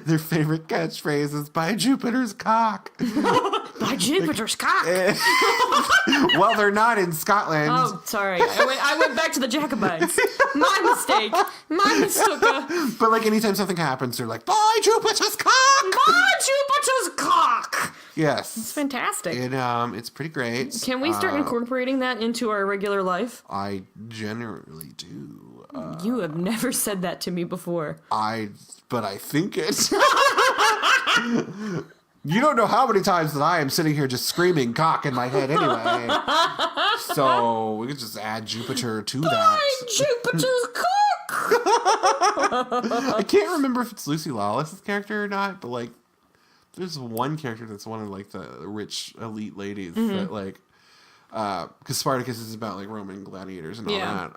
Their favorite catchphrase is "By Jupiter's cock." By Jupiter's cock. Well, they're not in Scotland. Oh, sorry. I went back to the Jacobites. My mistake. My mistake. But like anytime something happens, they're like, "By Jupiter's cock." By Jupiter's cock. Yes. It's fantastic. It's pretty great. Can we start incorporating that into our regular life? I generally do. You have never said that to me before. But I think it. You don't know how many times that I am sitting here just screaming cock in my head anyway. So we could just add Jupiter to that. By Jupiter's cock! I can't remember if it's Lucy Lawless's character or not, but like there's one character that's one of like the rich elite ladies that like because Spartacus is about like Roman gladiators and all that.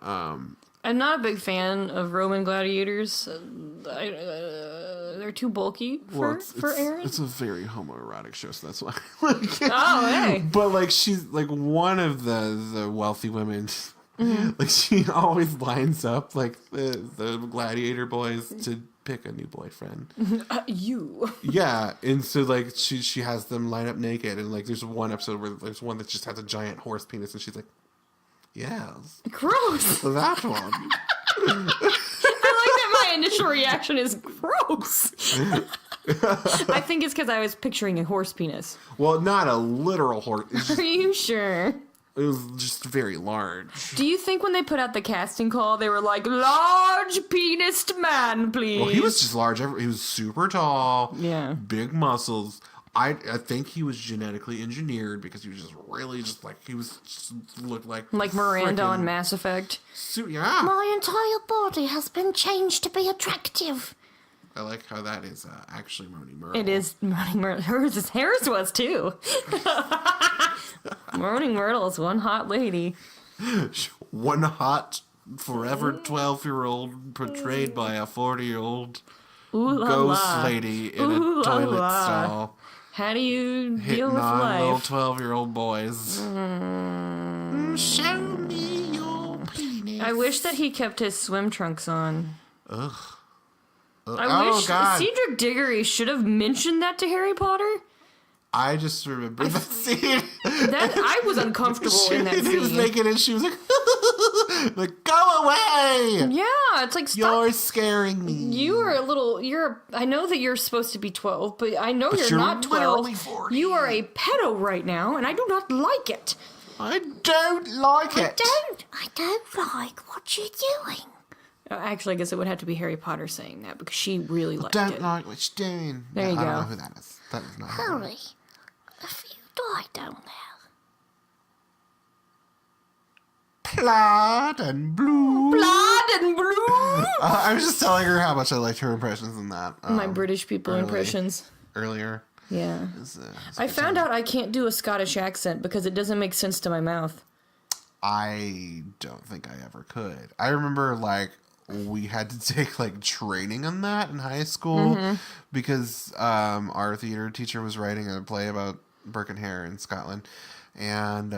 I'm not a big fan of Roman gladiators. They're too bulky for Erin. It's a very homoerotic show, so that's why. Oh, hey. But like she's like one of the wealthy women. Like she always lines up like the gladiator boys to pick a new boyfriend. You. Yeah, and so like she has them line up naked, and like there's one episode where there's one that just has a giant horse penis, and she's like, yes. Gross. That one. I like that my initial reaction is gross. I think it's because I was picturing a horse penis. Well, not a literal horse. Are you sure? It was just very large. Do you think when they put out the casting call, they were like, large penised man, please? Well, he was just large. He was super tall. Yeah. Big muscles. I think he was genetically engineered because he was just really just like he was just looked like Miranda on Mass Effect. Yeah. My entire body has been changed to be attractive. I like how that is actually Moni Myrtle. It is Moni Myrtle. Hers was too. Moni Myrtle is one hot lady. One hot forever 12-year-old portrayed by a 40-year-old Ooh la ghost la. lady in Ooh a la toilet la. stall. How do you Hitting deal with on little life? 12-year-old boys. Show me your penis. I wish that he kept his swim trunks on. Ugh. I wish God. Cedric Diggory should have mentioned that to Harry Potter. I just remember the scene. That I was uncomfortable in that He was scene. naked and she was like, like, go away! Yeah, it's like, stop. You're scaring me. I know that you're supposed to be 12, but I know But you're not 12. literally 40. You are a pedo right now, and I do not like it. I don't like it. I don't like what you're doing. Actually, I guess it would have to be Harry Potter saying that, because she really liked it. Don't like what you're doing. There you I go. don't know who that is. That is not her. Harry, if you die down there, Blood and blue. Blood and blue! I was just telling her how much I liked her impressions in that. My British people early- impressions. Earlier. Yeah. It's I found out I can't do a Scottish accent because it doesn't make sense to my mouth. I don't think I ever could. I remember, like, we had to take, like, training on that in high school because our theater teacher was writing a play about Burke and Hare in Scotland, and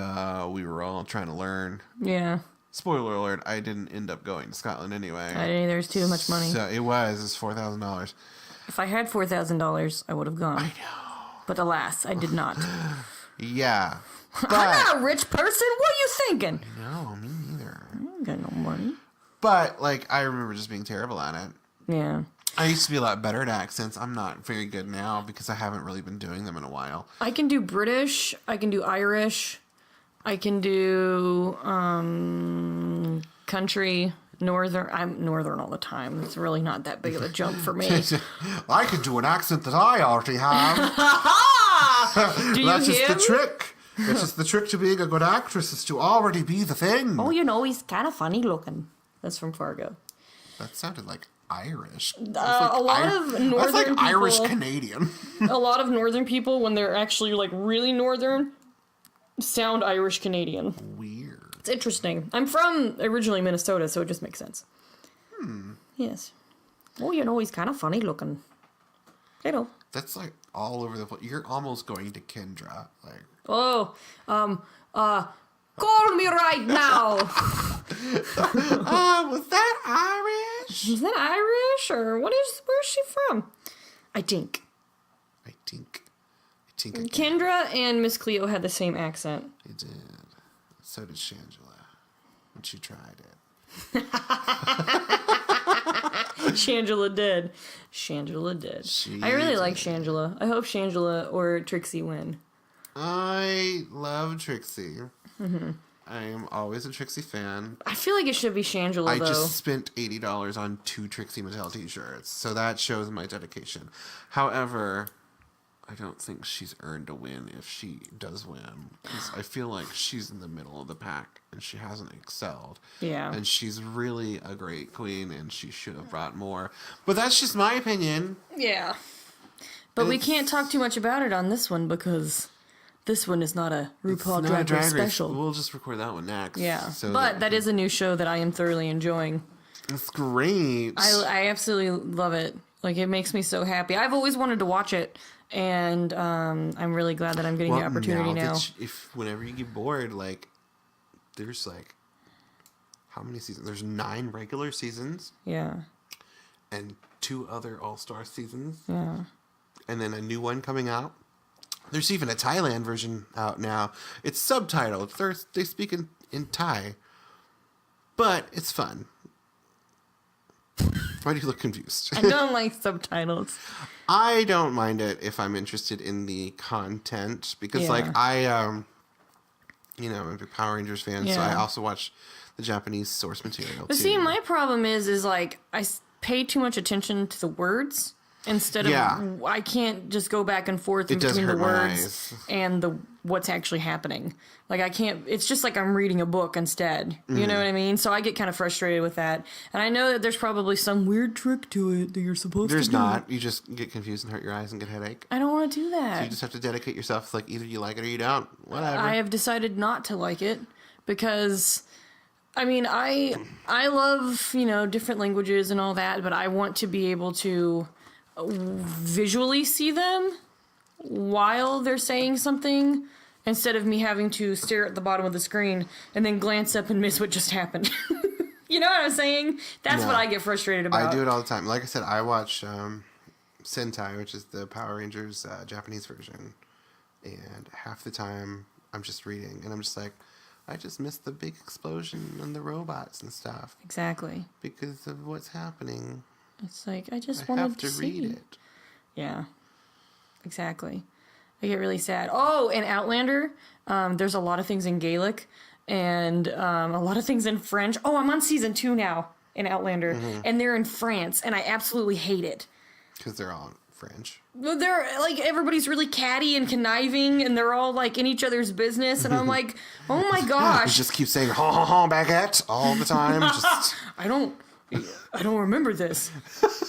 we were all trying to learn. Yeah. Spoiler alert, I didn't end up going to Scotland anyway. I didn't, there's too much money. So it was $4,000. If I had $4,000, I would have gone. I know. But alas, I did not. Yeah. But, I'm not a rich person. What are you thinking? no, me neither. I ain't got no money. But, like, I remember just being terrible at it. Yeah. I used to be a lot better at accents. I'm not very good now because I haven't really been doing them in a while. I can do British. I can do Irish. I can do country, northern. I'm northern all the time. It's really not that big of a jump for me. I could do an accent that I already have. Do you That's just hear the me? trick. That's just the trick to being a good actress is to already be the thing. Oh, you know, he's kind of funny looking. That's from Fargo. That sounded like Irish. A lot of That's northern like people, Irish Canadian. a lot of northern people, when they're actually like really northern, sound Irish Canadian. Weird. It's interesting. I'm from originally Minnesota, so it just makes sense. Yes. Oh, you know, he's kind of funny looking. You know. That's like all over the place. You're almost going to Kendra. Like, Oh, call me right now. was that Irish? Is that Irish or where's she from? I think. I think I did. Kendra and Miss Cleo had the same accent. I did. So did Shangela. When she tried it. Shangela did. Shangela did. She I really like did. Shangela. I hope Shangela or Trixie win. I love Trixie. I am always a Trixie fan. I feel like it should be Shangela, I though. just spent $80 on 2 Trixie Mattel t-shirts, so that shows my dedication. However, I don't think she's earned a win if she does win. 'Cause I feel like she's in the middle of the pack, and she hasn't excelled. Yeah. And she's really a great queen, and she should have brought more. But that's just my opinion. Yeah. But we It's- can't talk too much about it on this one because this one is not a It's RuPaul not a Drag Race special. We'll just record that one next. Yeah. So But that is a new show that I am thoroughly enjoying. it's great. I absolutely love it. Like, it makes me so happy. I've always wanted to watch it, and I'm really glad that I'm getting the opportunity now. If whenever you get bored, like, there's like, how many seasons? There's 9 regular seasons Yeah. and 2 other all-star seasons. Yeah. And then a new one coming out. There's even a Thailand version out now. It's subtitled. They speak in Thai. But it's fun. Why do you look confused? I don't like subtitles. I don't mind it if I'm interested in the content because, Yeah. like, I'm a big Power Rangers fan, so I Yeah. also watch the Japanese source material But too. see, my problem is like, I pay too much attention to the words instead of, Yeah. I can't just go back and forth It does between the hurt my words eyes. and what's actually happening. Like, I can't, it's just like I'm reading a book instead. You know what I mean? So I get kind of frustrated with that. And I know that there's probably some weird trick to it that you're supposed There's to do. not. You just get confused and hurt your eyes and get a headache. I don't want to do that. You just have to dedicate yourself. Like, either you like it or you don't. Whatever. I have decided not to like it because I mean, I love, different languages and all that, but I want to be able to visually see them while they're saying something instead of me having to stare at the bottom of the screen and then glance up and miss what just happened. You know what I'm saying? That's what I get frustrated about. I do it all the time. Like I said, I watch Sentai, which is the Power Rangers Japanese version, and half the time I'm just reading, and I'm just like, I just missed the big explosion and the robots and stuff. Exactly. Because of what's happening. It's like, I just I wanted have to see. read it. Yeah. Exactly. I get really sad. Oh, in Outlander, there's a lot of things in Gaelic and a lot of things in French. Oh, I'm on season 2 now in Outlander, and they're in France, and I absolutely hate it. Because they're all French. They're like, everybody's really catty and conniving, and they're all like in each other's business, and I'm like, oh my You gosh. just keep saying ha ha ha baguette all the time. Just I don't remember this.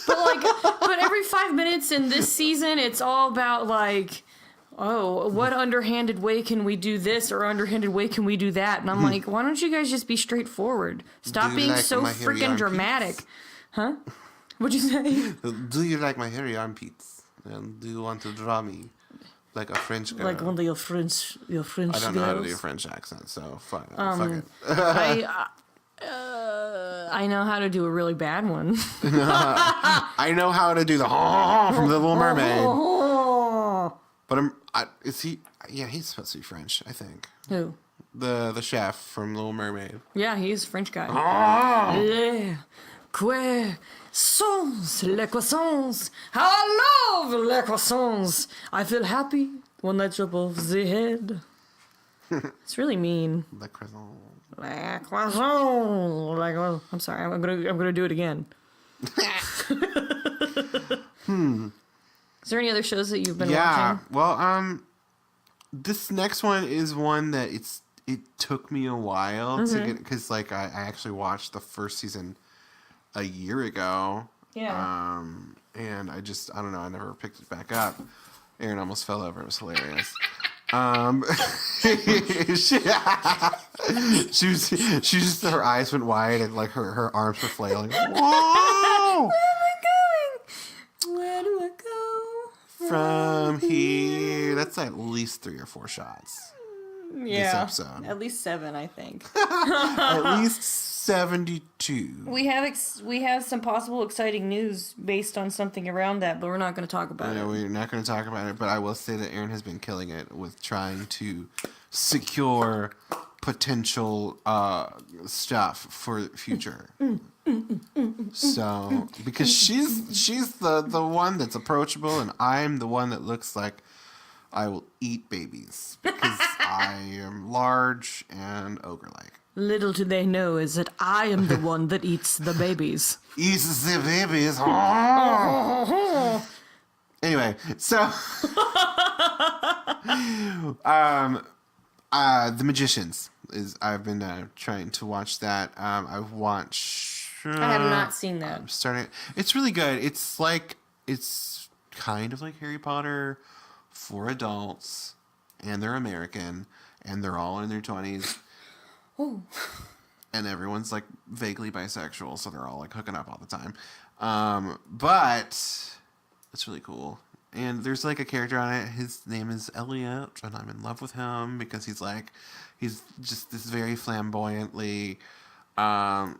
But every 5 minutes in this season, it's all about like, oh, what underhanded way can we do this, or underhanded way can we do that? And I'm like, why don't you guys just be straightforward? Stop being like so my hairy freaking dramatic. armpits? Huh? What'd you say? do you like my hairy armpits? And do you want to draw me like a French girl? Like one of your French I don't girls. know how to do a French accent, so fuck it. I know how to do a really bad one. I know how to do the ha ha ha from The Little Mermaid. But is he? Yeah, he's supposed to be French, I think. Who? The chef from Little Mermaid. Yeah, he's a French guy. Ah! Les croissants, les croissants. How I love les croissants. I feel happy when they jump off the head. It's really mean. Le croissant. Les croissants. I'm sorry. I'm gonna do it again. Is there any other shows that you've been watching? Well, this next one is one that it took me a while to get, because like I actually watched the first season a year ago. Yeah. And I don't know, I never picked it back up. Erin almost fell over. It was hilarious. She just, her eyes went wide and like her arms were flailing. Whoa! Where do I go? From here. That's at least 3 or 4 shots. Yeah. This episode. At least 7, I think. At least 72. We have some possible exciting news based on something around that, but we're not going to talk about it. We're not going to talk about it, but I will say that Erin has been killing it with trying to secure potential stuff for the future. So, because she's the one that's approachable, and I'm the one that looks like I will eat babies because I am large and ogre-like. Little do they know is that I am the one that eats the babies. Eats the babies. Anyway, so The Magicians is I've been trying to watch that. I've watched. I have not seen that. I'm starting. It's really good. It's kind of like Harry Potter for adults, and they're American, and they're all in their 20s. Oh. And everyone's like vaguely bisexual, so they're all like hooking up all the time. But it's really cool. And there's like a character on it. His name is Elliot, and I'm in love with him because he's just this very flamboyantly. I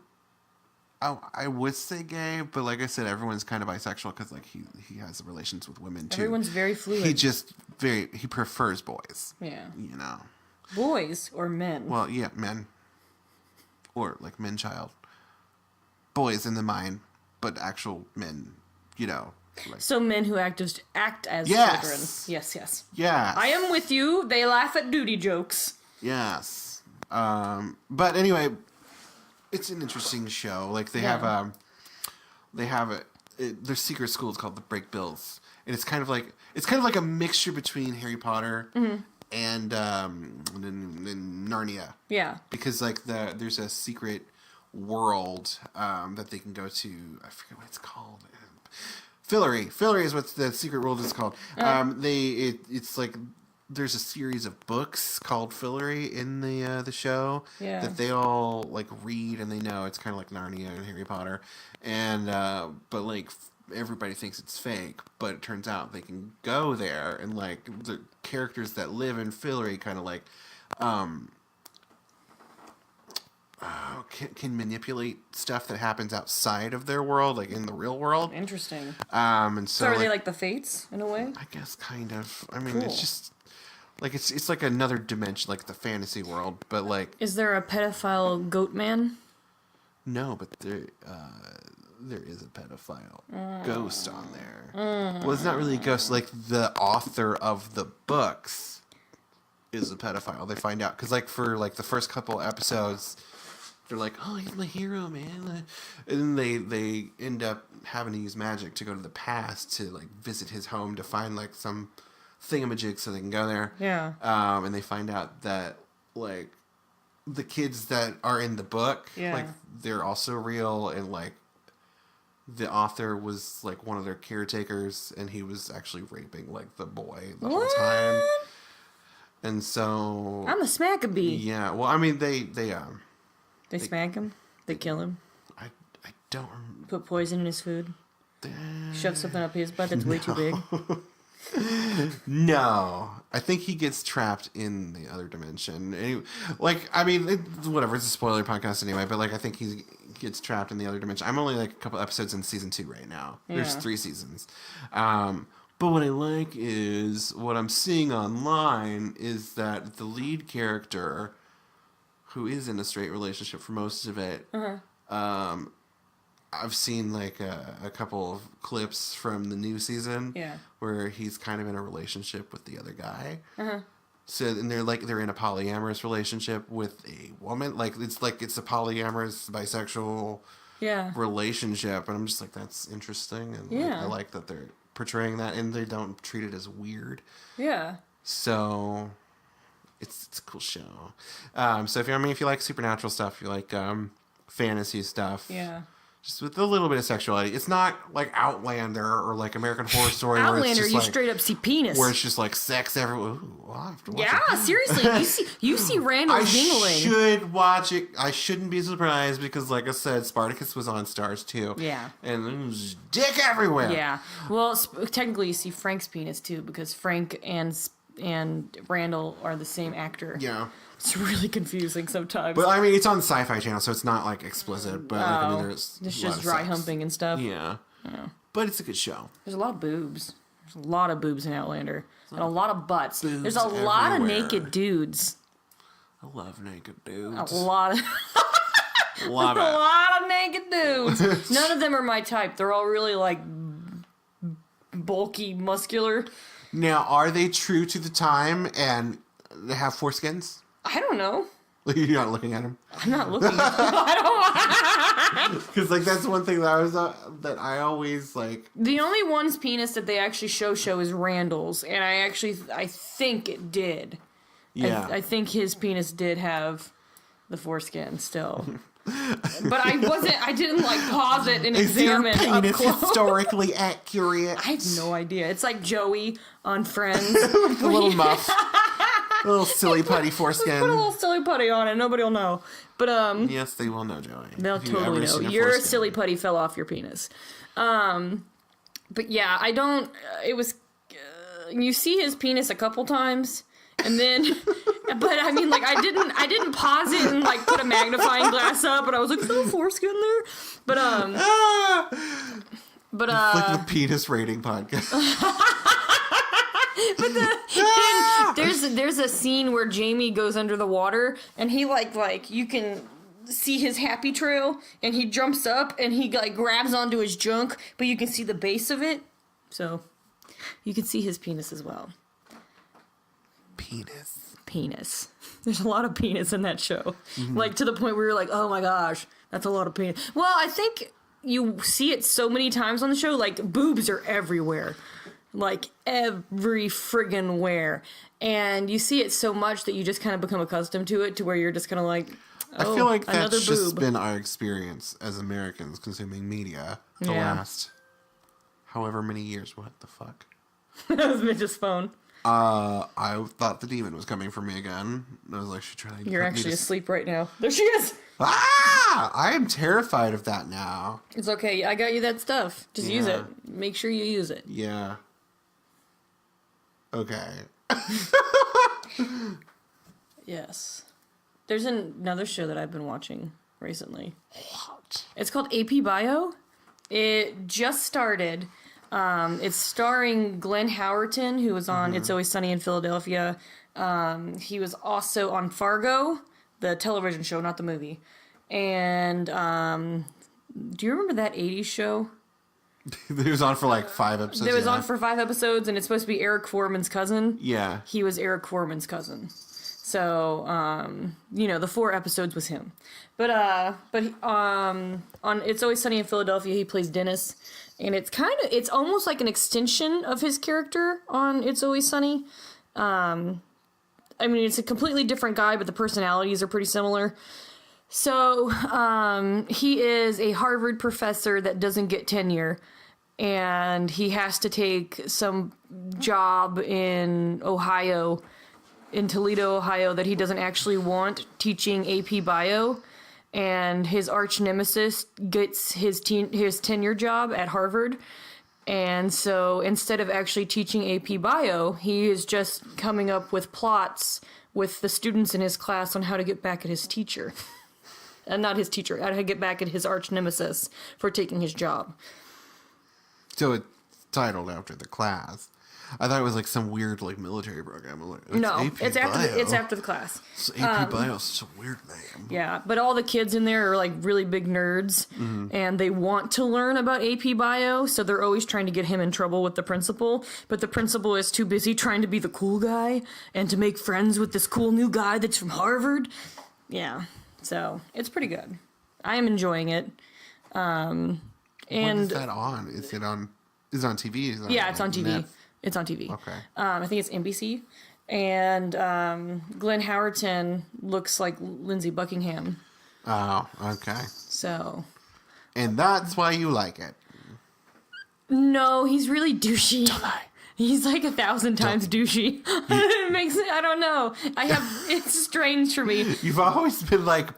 would say gay, but like I said, everyone's kind of bisexual because like he has relations with women too. Everyone's very fluid. He prefers boys. Yeah. You know. Boys or men? Well, yeah, men. Or like men-child. Boys in the mind, but actual men, you know. Like. So men who act as Yes. children. Yes. Yes. I am with you. They laugh at duty jokes. Yes. But anyway, it's an interesting show. Like they have their secret school is called the Break Bills, and it's kind of like a mixture between Harry Potter and Narnia. Yeah. Because like there's a secret world that they can go to. I forget what it's called. Fillory is what the secret world is called. It's like there's a series of books called Fillory in the show that they all like read and they know it's kind of like Narnia and Harry Potter, and but like everybody thinks it's fake, but it turns out they can go there and like the characters that live in Fillory kind of like can manipulate stuff that happens outside of their world, like in the real world. Interesting. And so are they like the Fates in a way? I guess kind of. I mean, it's just like it's like another dimension, like the fantasy world. But like, is there a pedophile goat man? No, but there is a pedophile ghost on there. Well, it's not really a ghost. Like the author of the books is a pedophile. They find out because like for like the first couple episodes. They're like, oh, he's my hero, man. And then they end up having to use magic to go to the past to like visit his home to find like some thingamajig so they can go there. Yeah. And they find out that like the kids that are in the book, like they're also real, and like the author was like one of their caretakers, and he was actually raping like the boy the whole time. And so I'm a smack-a-bee. Yeah. Well, I mean, they smack him? They kill him? I don't remember. Put poison in his food? Shove something up his butt that's way too big? No. I think he gets trapped in the other dimension. Anyway, like, I mean, whatever. It's a spoiler podcast anyway, but like, I think he gets trapped in the other dimension. I'm only like a couple episodes in season 2 right now. There's 3 seasons. But what I like is what I'm seeing online is that the lead character, who is in a straight relationship for most of it. I've seen like a couple of clips from the new season where he's kind of in a relationship with the other guy. So and they're in a polyamorous relationship with a woman. Like it's a polyamorous bisexual relationship, and I'm just like, that's interesting, and like, I like that they're portraying that, and they don't treat it as weird. Yeah. So. It's a cool show. So if you like supernatural stuff, you like fantasy stuff. Yeah. Just with a little bit of sexuality. It's not like Outlander or like American Horror Story. Outlander, where it's just you like, straight up see penis. Where it's just like sex everywhere. Ooh, I'll have to watch it. Seriously. You see Randall jingling. I should watch it. I shouldn't be surprised because, like I said, Spartacus was on Stars too. Yeah. And there was dick everywhere. Yeah. Well, technically you see Frank's penis too because Frank and Randall are the same actor. Yeah. It's really confusing sometimes. But I mean, it's on the Sci-Fi Channel, so it's not like explicit. But like, I mean, there's just dry humping and stuff. Yeah. But it's a good show. There's a lot of boobs. There's a lot of boobs in Outlander. And a lot of butts. There's a lot of naked dudes. I love naked dudes. A lot of naked dudes. None of them are my type. They're all really like bulky, muscular. Now, are they true to the time and they have foreskins? I don't know. You're not looking at them? I'm not looking at them. I don't. Because like that's one thing that I always like. The only one's penis that they actually show is Randall's, and I think it did. Yeah. I think his penis did have the foreskin still. But I didn't like pause it and examine up close. Historically accurate? I have no idea. It's like Joey on Friends. The little muff. A little silly putty foreskin. Put a little silly putty on it. Nobody will know. But yes, they will know, Joey. They'll totally know. Your silly putty fell off your penis. But yeah, I don't. It was. You see his penis a couple times. And then, but I mean, like, I didn't pause it and like put a magnifying glass up, and I was like, "Oh, foreskin there," but it's like the penis rating podcast. But there's a scene where Jamie goes under the water, and he like you can see his happy trail, and he jumps up and he like grabs onto his junk, but you can see the base of it, so you can see his penis as well. Penis. There's a lot of penis in that show. Mm-hmm. Like, to the point where you're like, oh my gosh, that's a lot of penis. Well, I think you see it so many times on the show, like, boobs are everywhere. Like, every friggin' where. And you see it so much that you just kind of become accustomed to it, to where you're just kind of like, oh, I feel like another that's boob. just been our experience as Americans consuming media the last however many years. What the fuck? That was Mitch's phone. I thought the demon was coming for me again. I was like, she tried. You're actually asleep right now. There she is. Ah! I am terrified of that now. It's okay. I got you that stuff. Just use it. Make sure you use it. Yeah. Okay. Yes. There's another show that I've been watching recently. What? It's called AP Bio. It just started. It's starring Glenn Howerton, who was on It's Always Sunny in Philadelphia. He was also on Fargo, the television show, not the movie. And do you remember that 80s show? It was on for like 5 episodes. It was on for 5 episodes, and it's supposed to be Eric Foreman's cousin. Yeah. He was Eric Foreman's cousin. So, the 4 episodes was him. But on It's Always Sunny in Philadelphia, he plays Dennis. And it's almost like an extension of his character on It's Always Sunny. It's a completely different guy, but the personalities are pretty similar. So, he is a Harvard professor that doesn't get tenure. And he has to take some job in Ohio, in Toledo, Ohio, that he doesn't actually want, teaching AP Bio. And his arch nemesis gets his tenure job at Harvard. And so instead of actually teaching AP Bio, he is just coming up with plots with the students in his class on how to get back at his teacher. And not his teacher, how to get back at his arch nemesis for taking his job. So it's titled after the class. I thought it was like some weird like military program. Like, it's after the class. So AP Bio is such a weird name. Yeah, but all the kids in there are like really big nerds, and they want to learn about AP Bio, so they're always trying to get him in trouble with the principal. But the principal is too busy trying to be the cool guy and to make friends with this cool new guy that's from Harvard. Yeah, so it's pretty good. I am enjoying it. And when is that on? Is it on? Is it on TV? It's on TV. It's on TV. Okay. I think it's NBC. And Glenn Howerton looks like Lindsey Buckingham. Oh, okay. So. And that's why you like it. No, he's really douchey. Don't lie. He's like 1,000 times douchey. It makes it, I don't know. It's strange for me. You've always been like,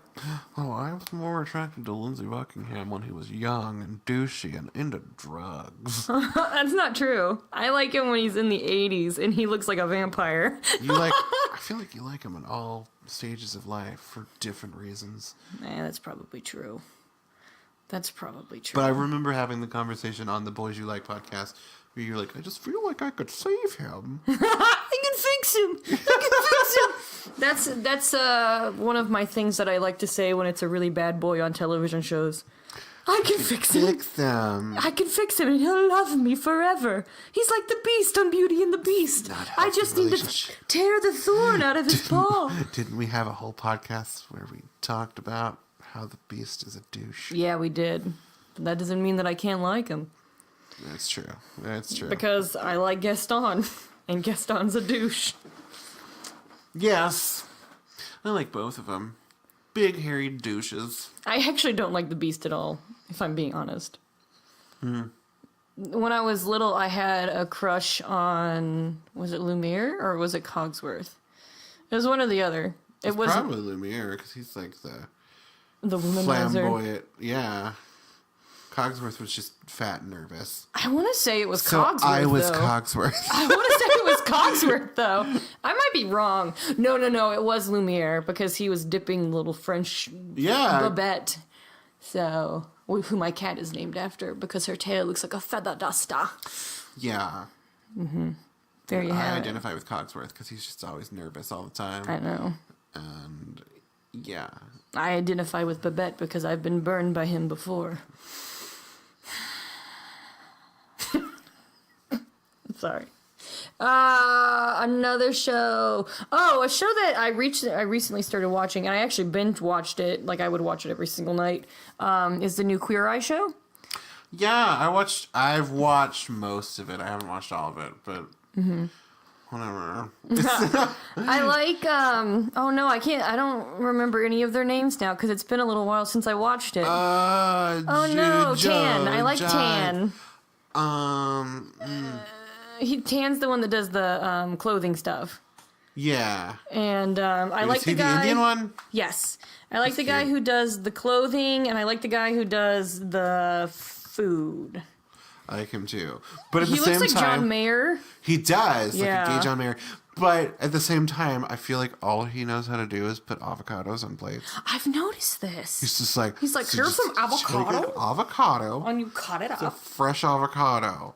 oh, I was more attracted to Lindsey Buckingham when he was young and douchey and into drugs. That's not true. I like him when he's in the 80s and he looks like a vampire. I feel like you like him in all stages of life for different reasons. That's probably true. That's probably true. But I remember having the conversation on the Boys You Like podcast where you're like, I just feel like I could save him. I can fix him. That's one of my things that I like to say when it's a really bad boy on television shows. I can fix him. I can fix him and he'll love me forever. He's like the Beast on Beauty and the Beast. I just need to tear the thorn out of his paw. Didn't we have a whole podcast where we talked about how the Beast is a douche? Yeah, we did. But that doesn't mean that I can't like him. That's true. That's true. Because I like Gaston, and Gaston's a douche. Yes. I like both of them. Big, hairy douches. I actually don't like the Beast at all, if I'm being honest. When I was little, I had a crush on, was it Lumiere or was it Cogsworth? It was one or the other. It was probably Lumiere, because he's like the womanizer. Flamboyant. Yeah. Cogsworth was just fat and nervous. I want to say it was Cogsworth, I was though. Cogsworth. I want to say it was Cogsworth, though. I might be wrong. No. It was Lumiere, because he was dipping little French Babette. So, who my cat is named after, because her tail looks like a feather duster. Yeah. Mm-hmm. There you have it. I identify with Cogsworth, because he's just always nervous all the time. I know. And, yeah. I identify with Babette, because I've been burned by him before. Sorry. Another show. Oh, a show that I recently started watching, and I actually binge watched it. Like I would watch it every single night. Is the new Queer Eye show? Yeah, I've watched most of it. I haven't watched all of it, but whatever. I like. Oh no, I can't. I don't remember any of their names now because it's been a little while since I watched it. Oh no, Tan. I like Tan. Tan's the one that does the clothing stuff. Yeah. And I like Is he the guy. the Indian one? Yes, I like the guy who does the clothing, and I like the guy who does the food. I like him too. But at He the same looks like time, John Mayer. he does, Yeah. like a gay John Mayer. But at the same time, I feel like all he knows how to do is put avocados on plates. I've noticed this. He's just like, He's like, so here's just some take avocado. an avocado, And you cut it a up. fresh avocado.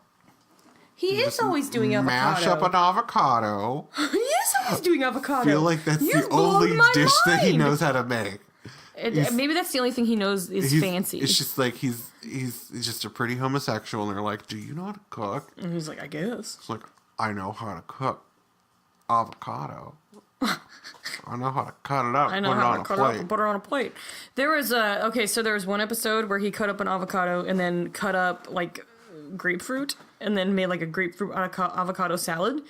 He is always doing avocado. Mash up an avocado. He is always doing avocado. I feel like that's You've the only blown my dish that he mind. knows how to make. Maybe that's the only thing he knows is fancy. It's just like he's just a pretty homosexual, and they're like, "Do you know how to cook?" And he's like, I guess. It's like, I know how to cook avocado. I know how to cut it up. I know put it how on to a cut it up plate. and put it on a plate. There was so there was one episode where he cut up an avocado and then cut up like grapefruit and then made like a grapefruit avocado salad.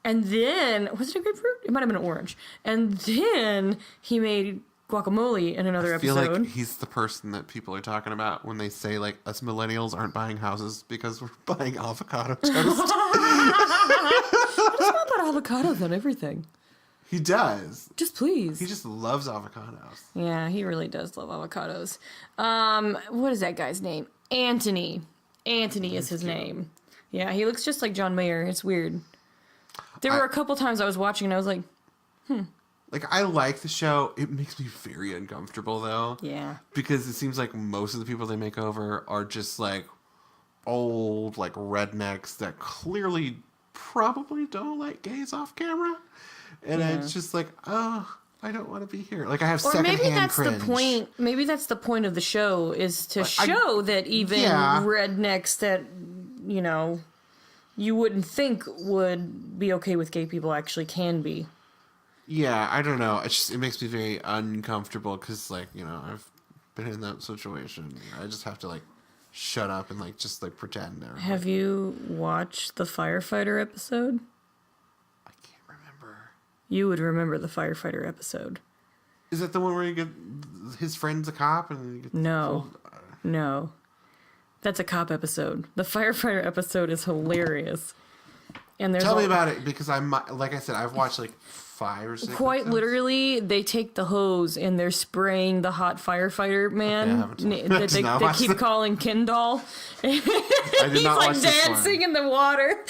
And then was it a grapefruit? It might have been an orange. And then he made guacamole in another I feel episode. like he's the person that people are talking about when they say like us millennials aren't buying houses because we're buying avocado toast. It's not about avocados on everything. He does. Just please. He just loves avocados. Yeah, he really does love avocados. What is that guy's name? Anthony. Anthony is his name. Yeah, he looks just like John Mayer. It's weird. There were a couple times I was watching and I was like, Like, I like the show. It makes me very uncomfortable, though. yeah. Because it seems like most of the people they make over are just, like, old, like, rednecks that clearly probably don't like gays off camera. And it's just like, oh, I don't want to be here. Like, I have Or secondhand maybe that's cringe. the point. Maybe that's the point of the show is to show that even Yeah. rednecks that, you know, you wouldn't think would be okay with gay people actually can be. Yeah, I don't know. It makes me very uncomfortable because, like, you know, I've been in that situation. I just have to, like, shut up and, like, just, like, pretend. Have you watched the firefighter episode? I can't remember. You would remember the firefighter episode. Is that the one where you get his friend's a cop and you get No. No. That's a cop episode. The firefighter episode is hilarious. And there's Tell me about it because like I said, I've watched like 5 or 6. quite episodes. literally, they take the hose and they're spraying the hot firefighter man Okay, that they watched keep that. calling Kindall. I did He's not like watch this dancing one. in the water.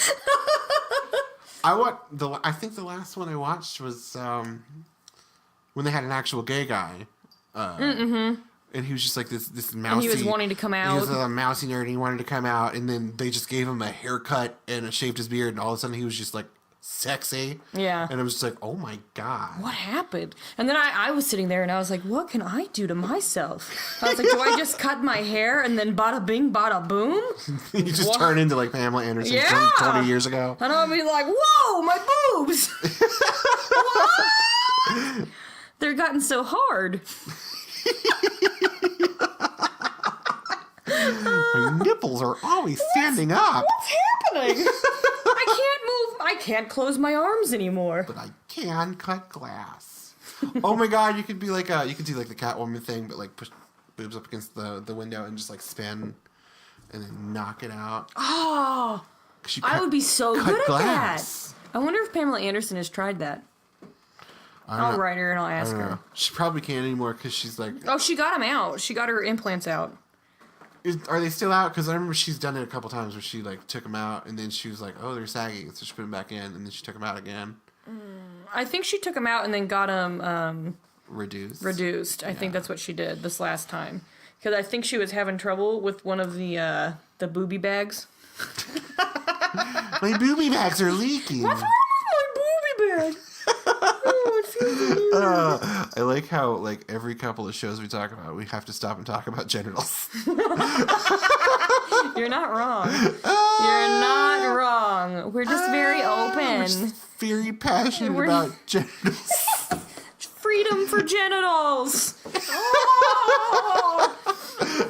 I think the last one I watched was when they had an actual gay guy. And he was just like this mousy. And he was wanting to come out. He was a mousy nerd and he wanted to come out. And then they just gave him a haircut and shaved his beard. And all of a sudden he was just like sexy. Yeah. And it was just like, oh my God. What happened? And then I was sitting there and I was like, what can I do to myself? I was like, do I just cut my hair and then bada bing, bada boom? You just What? turn into like Pamela Anderson Yeah. from 20 years ago. And I'll be like, whoa, my boobs! What? They're gotten so hard. My nipples are always standing up. What's happening? I can't move. I can't close my arms anymore. But I can cut glass. Oh my God, you could be like you could do like the Catwoman thing, but like push boobs up against the window and just like spin and then knock it out. Oh, 'Cause you I cut- would be so cut good at glass. that. I wonder if Pamela Anderson has tried that. I don't I'll know. write her and I'll I ask don't her. know. She probably can't anymore because she's like. Oh, she got them out. She got her implants out. Are they still out? Because I remember she's done it a couple times where she like took them out and then she was like, "Oh, they're saggy," so she put them back in and then she took them out again. I think she took them out and then got them Reduced. I think that's what she did this last time. Because I think she was having trouble with one of the booby bags. My booby bags are leaking. What's wrong with my booby bag? Oh, it feels I like how like every couple of shows we talk about, we have to stop and talk about genitals. You're not wrong. You're not wrong. We're just very We're open. just very passionate We're- about genitals. Freedom for genitals.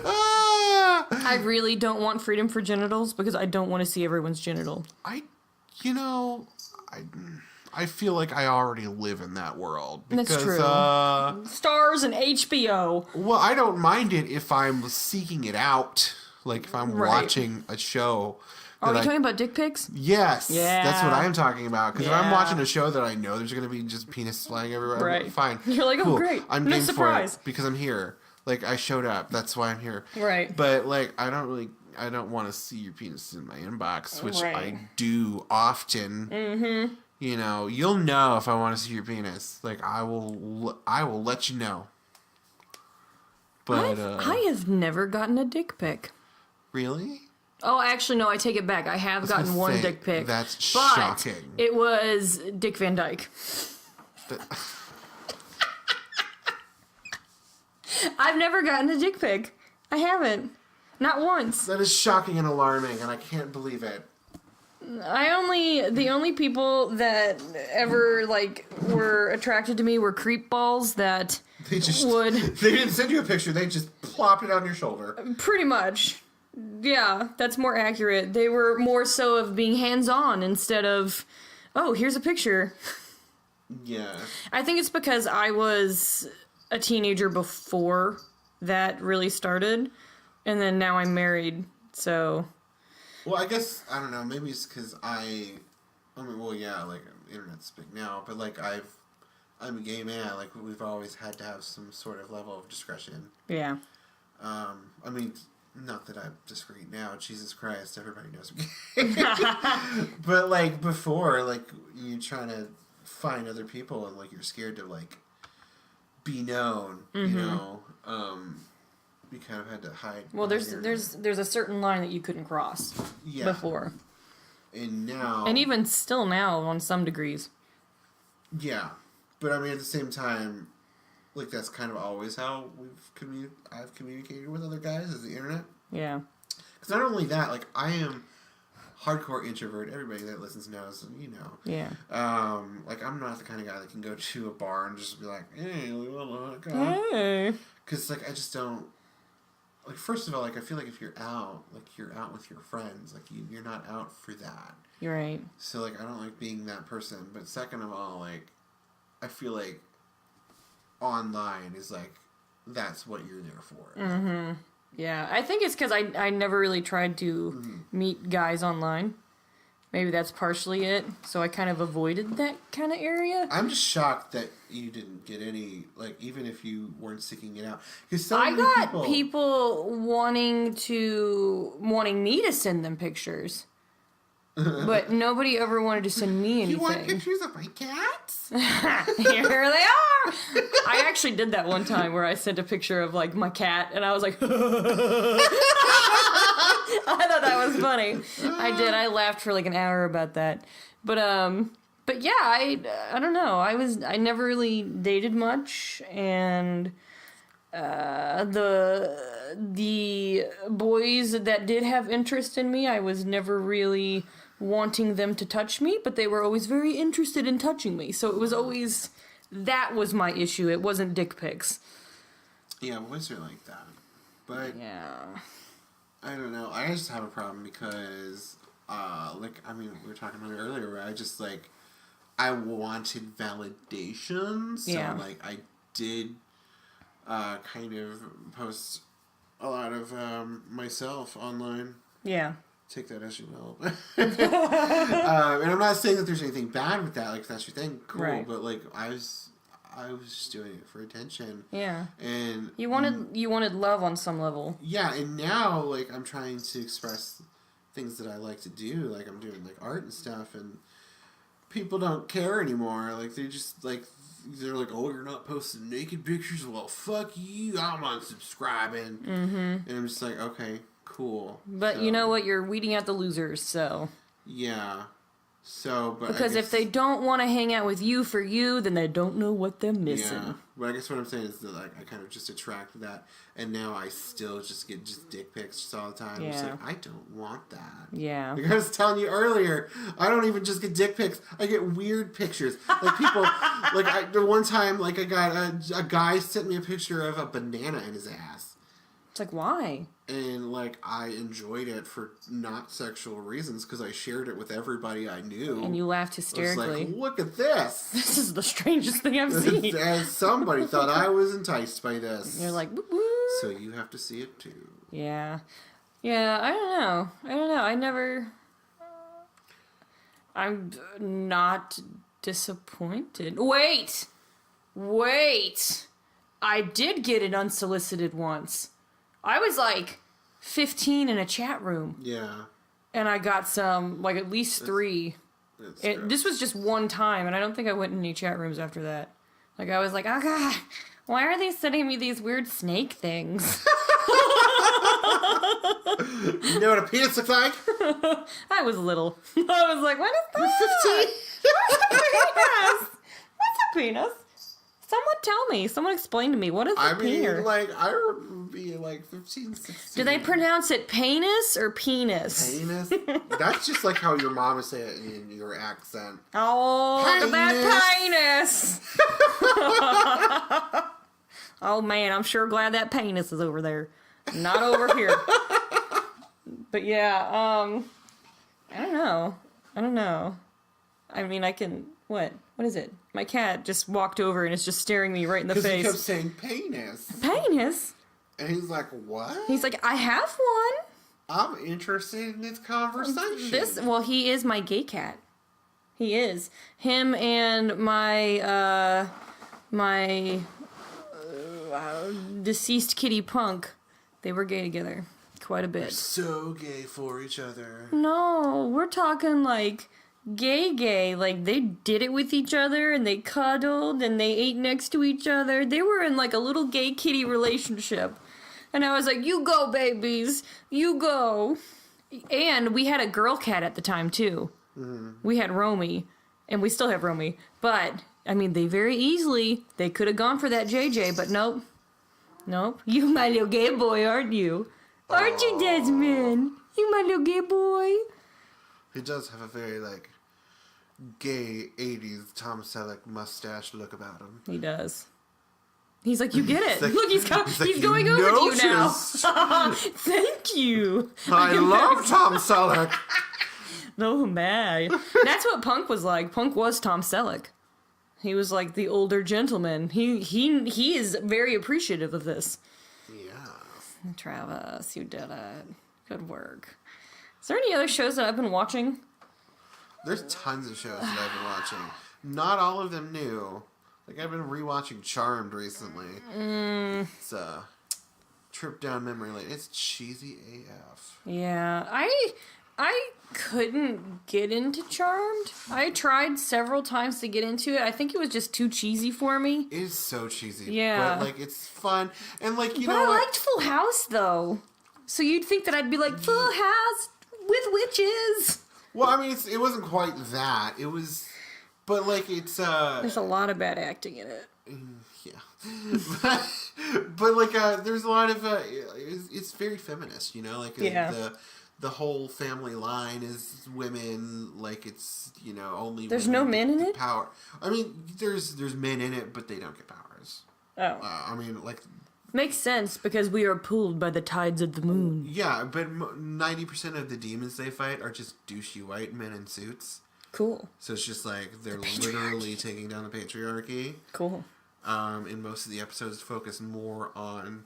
Oh! I really don't want freedom for genitals because I don't want to see everyone's genital. I feel like I already live in that world. Because, That's true. Stars and HBO. Well, I don't mind it if I'm seeking it out. Like if I'm Right. watching a show Are we like, talking about dick pics? yes, Yeah. that's what I'm talking about. Because if I'm Yeah. watching a show that I know there's going to be just penis flying everywhere, Right. fine. You're like, oh, cool. great. I'm No game surprise. for it because I'm here. Like, I showed up. That's why I'm here. Right. But, like, I don't want to see your penis in my inbox, which Right. I do often. Mm-hmm. You know, you'll know if I want to see your penis. Like, I will let you know. But, I have never gotten a dick pic. really? Oh, actually, no, I take it back. I have gotten gonna one say, dick pic. that's but shocking. It was Dick Van Dyke. I've never gotten a dick pic. I haven't. Not once. That is shocking and alarming, and I can't believe it. The only people that ever, like, were attracted to me were creep balls that They just would... They didn't send you a picture. They just plopped it on your shoulder. Pretty much. Yeah, that's more accurate. They were more so of being hands-on instead of, oh, here's a picture. Yeah. I think it's because I was a teenager before that really started, and then now I'm married, so... Well, I guess, I don't know, maybe it's because well, yeah, like, internet's big now, but, like, I'm a gay man, like, we've always had to have some sort of level of discretion. Yeah. I mean, not that I'm discreet now, Jesus Christ, everybody knows I'm gay. But, like, before, like, you're trying to find other people, and, like, you're scared to, like, be known, you know, you kind of had to hide. Well, there's a certain line that you couldn't cross before. And now... And even still now, on some degrees. Yeah. But, I mean, at the same time, like, that's kind of always how I've communicated with other guys, is the internet. Yeah. Because not only that, like, I am hardcore introvert. Everybody that listens knows, you know. Yeah. Like, I'm not the kind of guy that can go to a bar and just be like, hey, we want to go. Hey. Because, like, I just don't... Like, first of all, like, I feel like if you're out, like, you're out with your friends. Like, you're not out for that. You're right. So, like, I don't like being that person. But second of all, like, I feel like online is, like, that's what you're there for. Mm-hmm. Yeah. I think it's because I never really tried to meet guys online. Maybe that's partially it. So I kind of avoided that kind of area. I'm just shocked that you didn't get any, like, even if you weren't seeking it out. Because I got people wanting me to send them pictures. But nobody ever wanted to send me anything. You want pictures of my cats? Here they are! I actually did that one time where I sent a picture of, like, my cat, and I was like... I thought that was funny. I did. I laughed for, like, an hour about that. But yeah, I don't know. I never really dated much, and... the boys that did have interest in me, I was never really wanting them to touch me, but they were always very interested in touching me. So it was always, that was my issue. It wasn't dick pics. Yeah, boys are like that. But Yeah. I don't know. I just have a problem because, like, I mean, we were talking about it earlier, where I just, like, I wanted validation. So, Yeah. like, I did kind of post a lot of myself online. Yeah. Take that as you will. And I'm not saying that there's anything bad with that. Like, if that's your thing, cool. Right. But, like, I was just doing it for attention. Yeah. And You wanted love on some level. yeah, and now, like, I'm trying to express things that I like to do. Like, I'm doing, like, art and stuff, and people don't care anymore. Like, they're just, like, they're like, oh, you're not posting naked pictures? Well, fuck you. I'm unsubscribing. Mm-hmm. And I'm just like, okay, cool. But so, you know what? You're weeding out the losers, so... Yeah. So, but Because if they don't want to hang out with you for you, then they don't know what they're missing. Yeah. But I guess what I'm saying is that, like, I kind of just attract that, and now I still just get dick pics just all the time. Yeah. It's like, I don't want that. Yeah. Like I was telling you earlier, I don't even just get dick pics. I get weird pictures. Like, people, like, the one time, like, I got a guy sent me a picture of a banana in his ass. It's like, why? And, like, I enjoyed it for not sexual reasons because I shared it with everybody I knew. And you laughed I was hysterically. like, look at this. This is the strangest thing I've seen. And somebody thought I was enticed by this. You're like, woo woo. So you have to see it too. Yeah. Yeah, I don't know. I never I'm not disappointed. Wait! I did get it unsolicited once. I was like 15 in a chat room. Yeah. And I got some, like at least 3. This was just one time, and I don't think I went in any chat rooms after that. Like, I was like, oh god, why are they sending me these weird snake things? You know what a penis looks like? I was little. I was like, what is that? 15? What's a penis? Someone tell me. Someone explain to me. What is a penis? Like, I remember being like 15, 16. Do they pronounce it penis or penis? Penis? That's just like how your mom would say it in your accent. Oh, look at that penis. Oh, man, I'm sure glad that penis is over there. Not over here. But yeah, I don't know. I mean, I can... What? What is it? My cat just walked over and is just staring me right in the face. Because he kept saying penis. Penis? And he's like, what? He's like, I have one. I'm interested in this conversation. Well, he is my gay cat. He is. Him and my deceased kitty Punk, they were gay together quite a bit. So gay for each other. No, we're talking like gay. Like, they did it with each other, and they cuddled, and they ate next to each other. They were in like a little gay kitty relationship. And I was like, you go, babies. You go. And we had a girl cat at the time, too. Mm. We had Romy. And we still have Romy. But, I mean, they could have gone for that JJ, but nope. Nope. You my little gay boy, aren't you? Aren't you, Desmond? You my little gay boy? He does have a very, like, gay 80s Tom Selleck mustache look about him. He does. He's like, you get it. Like, Look, he's going over to you now. Thank you. I love Tom Selleck. No, man. That's what Punk was like. Punk was Tom Selleck. He was like the older gentleman. He is very appreciative of this. Yeah. Travis, you did it. Good work. Is there any other shows that I've been watching? There's tons of shows that I've been watching. Not all of them new. Like, I've been rewatching Charmed recently. It's a trip down memory lane. It's cheesy AF. Yeah, I couldn't get into Charmed. I tried several times to get into it. I think it was just too cheesy for me. It is so cheesy. Yeah. But, like, it's fun. And, like, you know But I what? liked Full House, though. So you'd think that I'd be like, Full House with witches. Well, I mean, it wasn't quite that. It was... But, like, it's, There's a lot of bad acting in it. Yeah. but like, there's a lot of, it's very feminist, you know? Like, the whole family line is women, like, it's, you know, only There's no men in it? Power. I mean, there's men in it, but they don't get powers. Oh. I mean, like... Makes sense, because we are pulled by the tides of the moon. Yeah, but 90% of the demons they fight are just douchey white men in suits. Cool. So it's just like they're literally taking down the patriarchy. Cool. And most of the episodes focus more on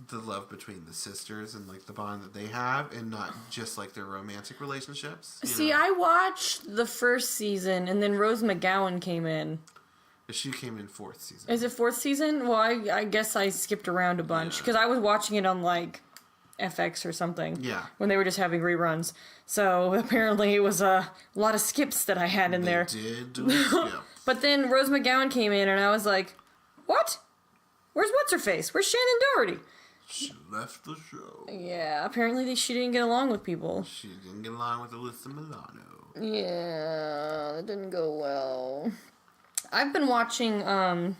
the love between the sisters and like the bond that they have, and not just like their romantic relationships. See, I watched the first season, and then Rose McGowan came in. She came in 4th season. Is it 4th season? Well, I guess I skipped around a bunch because I was watching it on like FX or something. Yeah. When they were just having reruns. So apparently it was a lot of skips that I had in there. Did do a skip. But then Rose McGowan came in and I was like, what? Where's What's-Her-Face? Where's Shannon Doherty? She left the show. Yeah, apparently she didn't get along with people. She didn't get along with Alyssa Milano. Yeah, that didn't go well. I've been watching a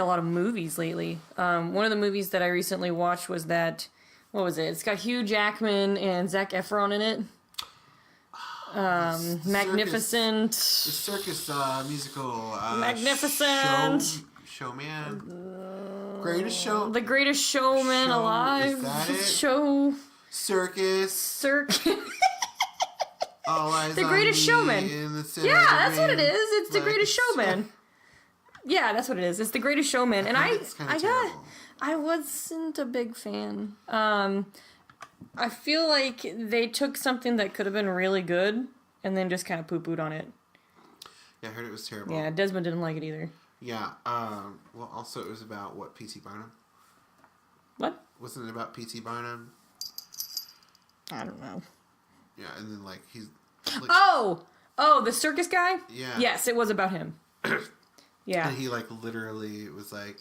lot of movies lately. One of the movies that I recently watched was that, what was it? It's got Hugh Jackman and Zac Efron in it. Magnificent. The circus musical. Magnificent. Showman. Greatest Show. The Greatest Showman alive. Is that it? Circus. All eyes The on Greatest me Showman. in the center Yeah, of the that's what it ring. is. It's The Greatest Showman. Yeah, that's what it is. It's The Greatest Showman. And I wasn't a big fan. I feel like they took something that could have been really good and then just kind of poo-pooed on it. Yeah, I heard it was terrible. Yeah, Desmond didn't like it either. Yeah. Well, also it was about what, P.T. Barnum? What? Wasn't it about P.T. Barnum? I don't know. Yeah, and then like he's. Like, oh, the circus guy. Yeah. Yes, it was about him. Yeah. And he like literally was like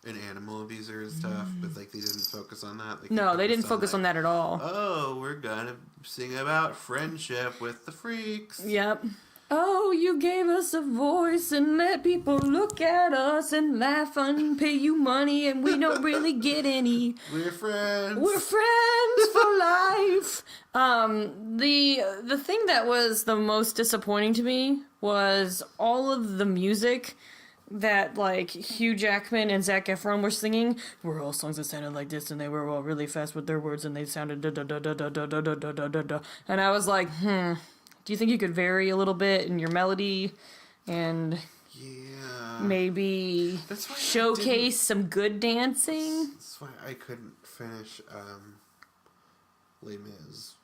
an animal abuser and stuff, but like they didn't focus on that. Like, No, they didn't focus on that at all. Oh, we're gonna sing about friendship with the freaks. Yep. Oh, you gave us a voice and let people look at us and laugh and pay you money and we don't really get any. We're friends. We're friends for life. The thing that was the most disappointing to me was all of the music that like Hugh Jackman and Zac Efron were singing were all songs that sounded like this, and they were all really fast with their words, and they sounded da da da da da da da da da da da. And I was like, do you think you could vary a little bit in your melody and maybe showcase some good dancing? That's why I couldn't finish Les Mis.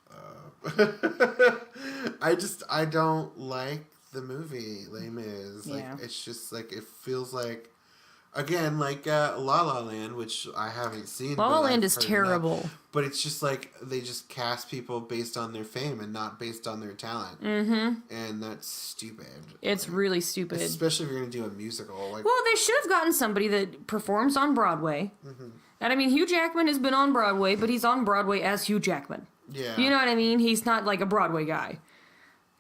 I don't like the movie Les Mis. Like it's just like it feels like again like La La Land, which I haven't seen. La La Land is terrible. But it's just like they just cast people based on their fame and not based on their talent. And that's stupid. It's really stupid. Especially if you're going to do a musical. Like, well, they should have gotten somebody that performs on Broadway. And I mean, Hugh Jackman has been on Broadway, but he's on Broadway as Hugh Jackman. Yeah. You know what I mean? He's not like a Broadway guy.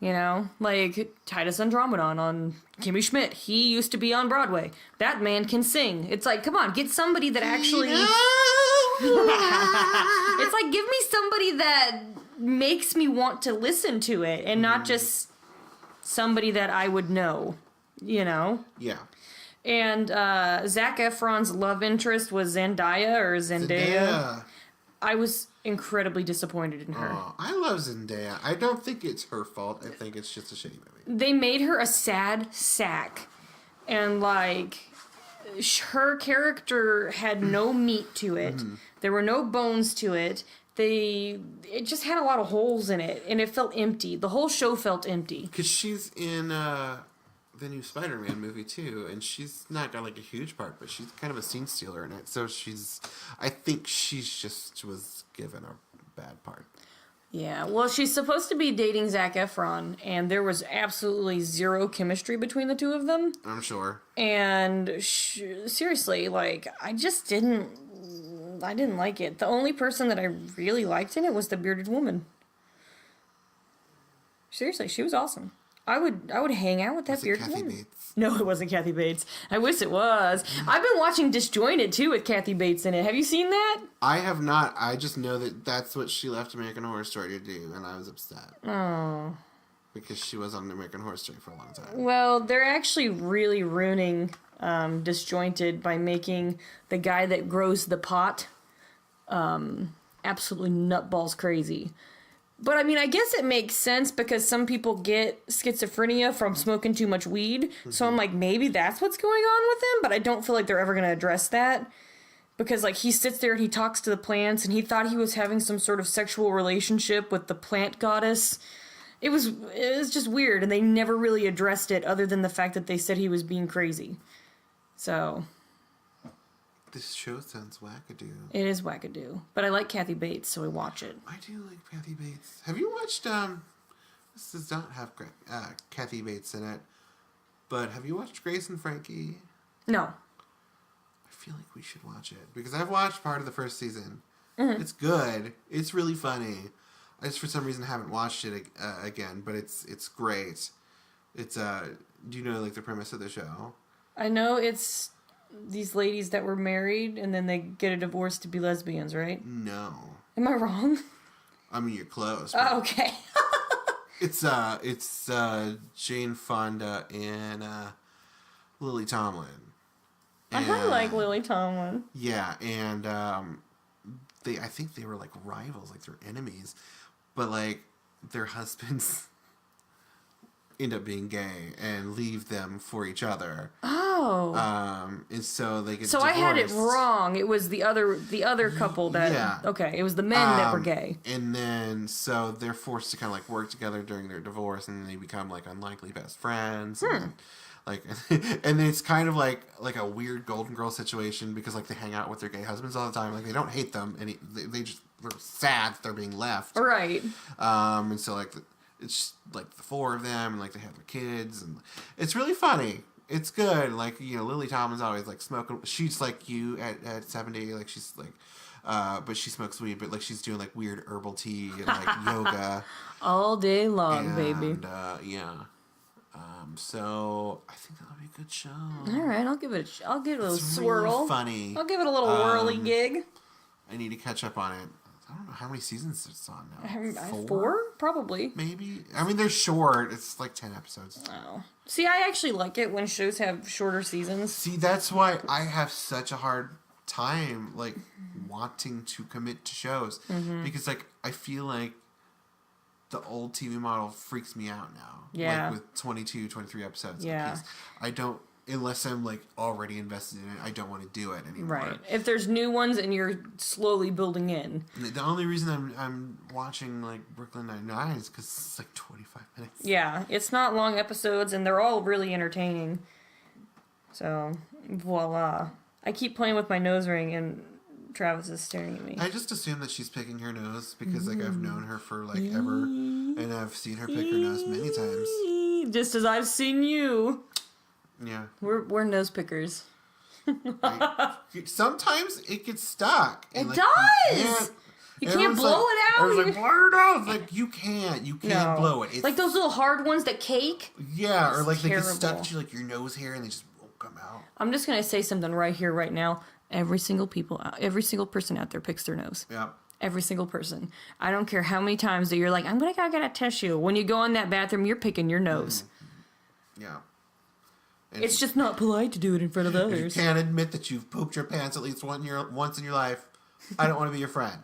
You know? Like Titus Andromedon on Kimmy Schmidt. He used to be on Broadway. That man can sing. It's like, come on, get somebody that actually... It's like, give me somebody that makes me want to listen to it and not just somebody that I would know, you know? Yeah. And Zac Efron's love interest was Zendaya or Zendaya. I was incredibly disappointed in her. Oh, I love Zendaya. I don't think it's her fault. I think it's just a shitty movie. They made her a sad sack. And, like, her character had no meat to it. There were no bones to it. It just had a lot of holes in it, and it felt empty. The whole show felt empty. Because she's in the new Spider-Man movie, too, and she's not got, like, a huge part, but she's kind of a scene stealer in it, so I think she's just was given a bad part. Yeah, well, she's supposed to be dating Zac Efron, and there was absolutely zero chemistry between the two of them. I'm sure. And seriously, like, I didn't like it. The only person that I really liked in it was the bearded woman. Seriously, she was awesome. I would hang out with that bearded woman. Kathy Bates? No, it wasn't Kathy Bates. I wish it was. I've been watching Disjointed, too, with Kathy Bates in it. Have you seen that? I have not. I just know that that's what she left American Horror Story to do, and I was upset. Oh. Because she was on American Horror Story for a long time. Well, they're actually really ruining Disjointed by making the guy that grows the pot absolutely nutballs crazy. But, I mean, I guess it makes sense because some people get schizophrenia from smoking too much weed. So I'm like, maybe that's what's going on with him, but I don't feel like they're ever going to address that. Because, like, he sits there and he talks to the plants, and he thought he was having some sort of sexual relationship with the plant goddess. It was just weird, and they never really addressed it other than the fact that they said he was being crazy. So... This show sounds wackadoo. It is wackadoo. But I like Kathy Bates, so I watch it. I do like Kathy Bates. Have you watched, this does not have Kathy Bates in it, but have you watched Grace and Frankie? No. I feel like we should watch it, because I've watched part of the first season. It's good. It's really funny. I just, for some reason, haven't watched it again, but it's great. It's, do you know, like, the premise of the show? I know it's these ladies that were married and then they get a divorce to be lesbians, right? No. Am I wrong? I mean, you're close. Oh, okay. It's Jane Fonda and Lily Tomlin. And, I like Lily Tomlin. Yeah, and I think they were like rivals, like they're enemies, but like their husbands end up being gay and leave them for each other. Oh. And so they get So divorced. I had it wrong. It was the other couple that. Yeah. Okay, it was the men that were gay. And then so they're forced to kind of like work together during their divorce, and then they become like unlikely best friends. And, like, and it's kind of like a weird Golden Girl situation because like they hang out with their gay husbands all the time. Like they don't hate them, and they're sad that they're being left. Right. And so like it's like the four of them, and like they have their kids, and it's really funny. It's good. Like, you know, Lily Tomlin's always like smoking. She's like you at 70. Like she's like, but she smokes weed. But like she's doing like weird herbal tea and like yoga All day long, baby. Yeah. So I think that'll be a good show. All right, I'll give it a little It's swirl. really funny. I'll give it a little whirly gig. I need to catch up on it. I don't know how many seasons it's on now. Four? Probably. Maybe. I mean, they're short. It's like 10 episodes. Oh. See, I actually like it when shows have shorter seasons. See, that's why I have such a hard time, like, wanting to commit to shows. Because, like, I feel like the old TV model freaks me out now. Yeah. Like, with 22, 23 episodes. Yeah. Because I don't, unless I'm, like, already invested in it, I don't want to do it anymore. Right. If there's new ones and you're slowly building in. The only reason I'm watching, like, Brooklyn Nine-Nine is because it's, like, 25 minutes. Yeah, it's not long episodes and they're all really entertaining. So, voila. I keep playing with my nose ring and Travis is staring at me. I just assume that she's picking her nose because, like, I've known her for, like, ever, and I've seen her pick her nose many times. Just as I've seen you. Yeah. We're nose pickers. Sometimes it gets stuck. It like, does! You can't blow it out. I was like, blow it out. Like, you can't blow it. It's, like those little hard ones that cake. Yeah, or like they get terrible. stuck to like your nose hair and they just won't come out. I'm just gonna say something right here, right now. Every single person out there picks their nose. Yeah. Every single person. I don't care how many times that you're like, I'm gonna go get a tissue. When you go in that bathroom, you're picking your nose. Yeah. And It's just not polite to do it in front of if others. you can't admit that you've pooped your pants at least once in your life, I don't want to be your friend.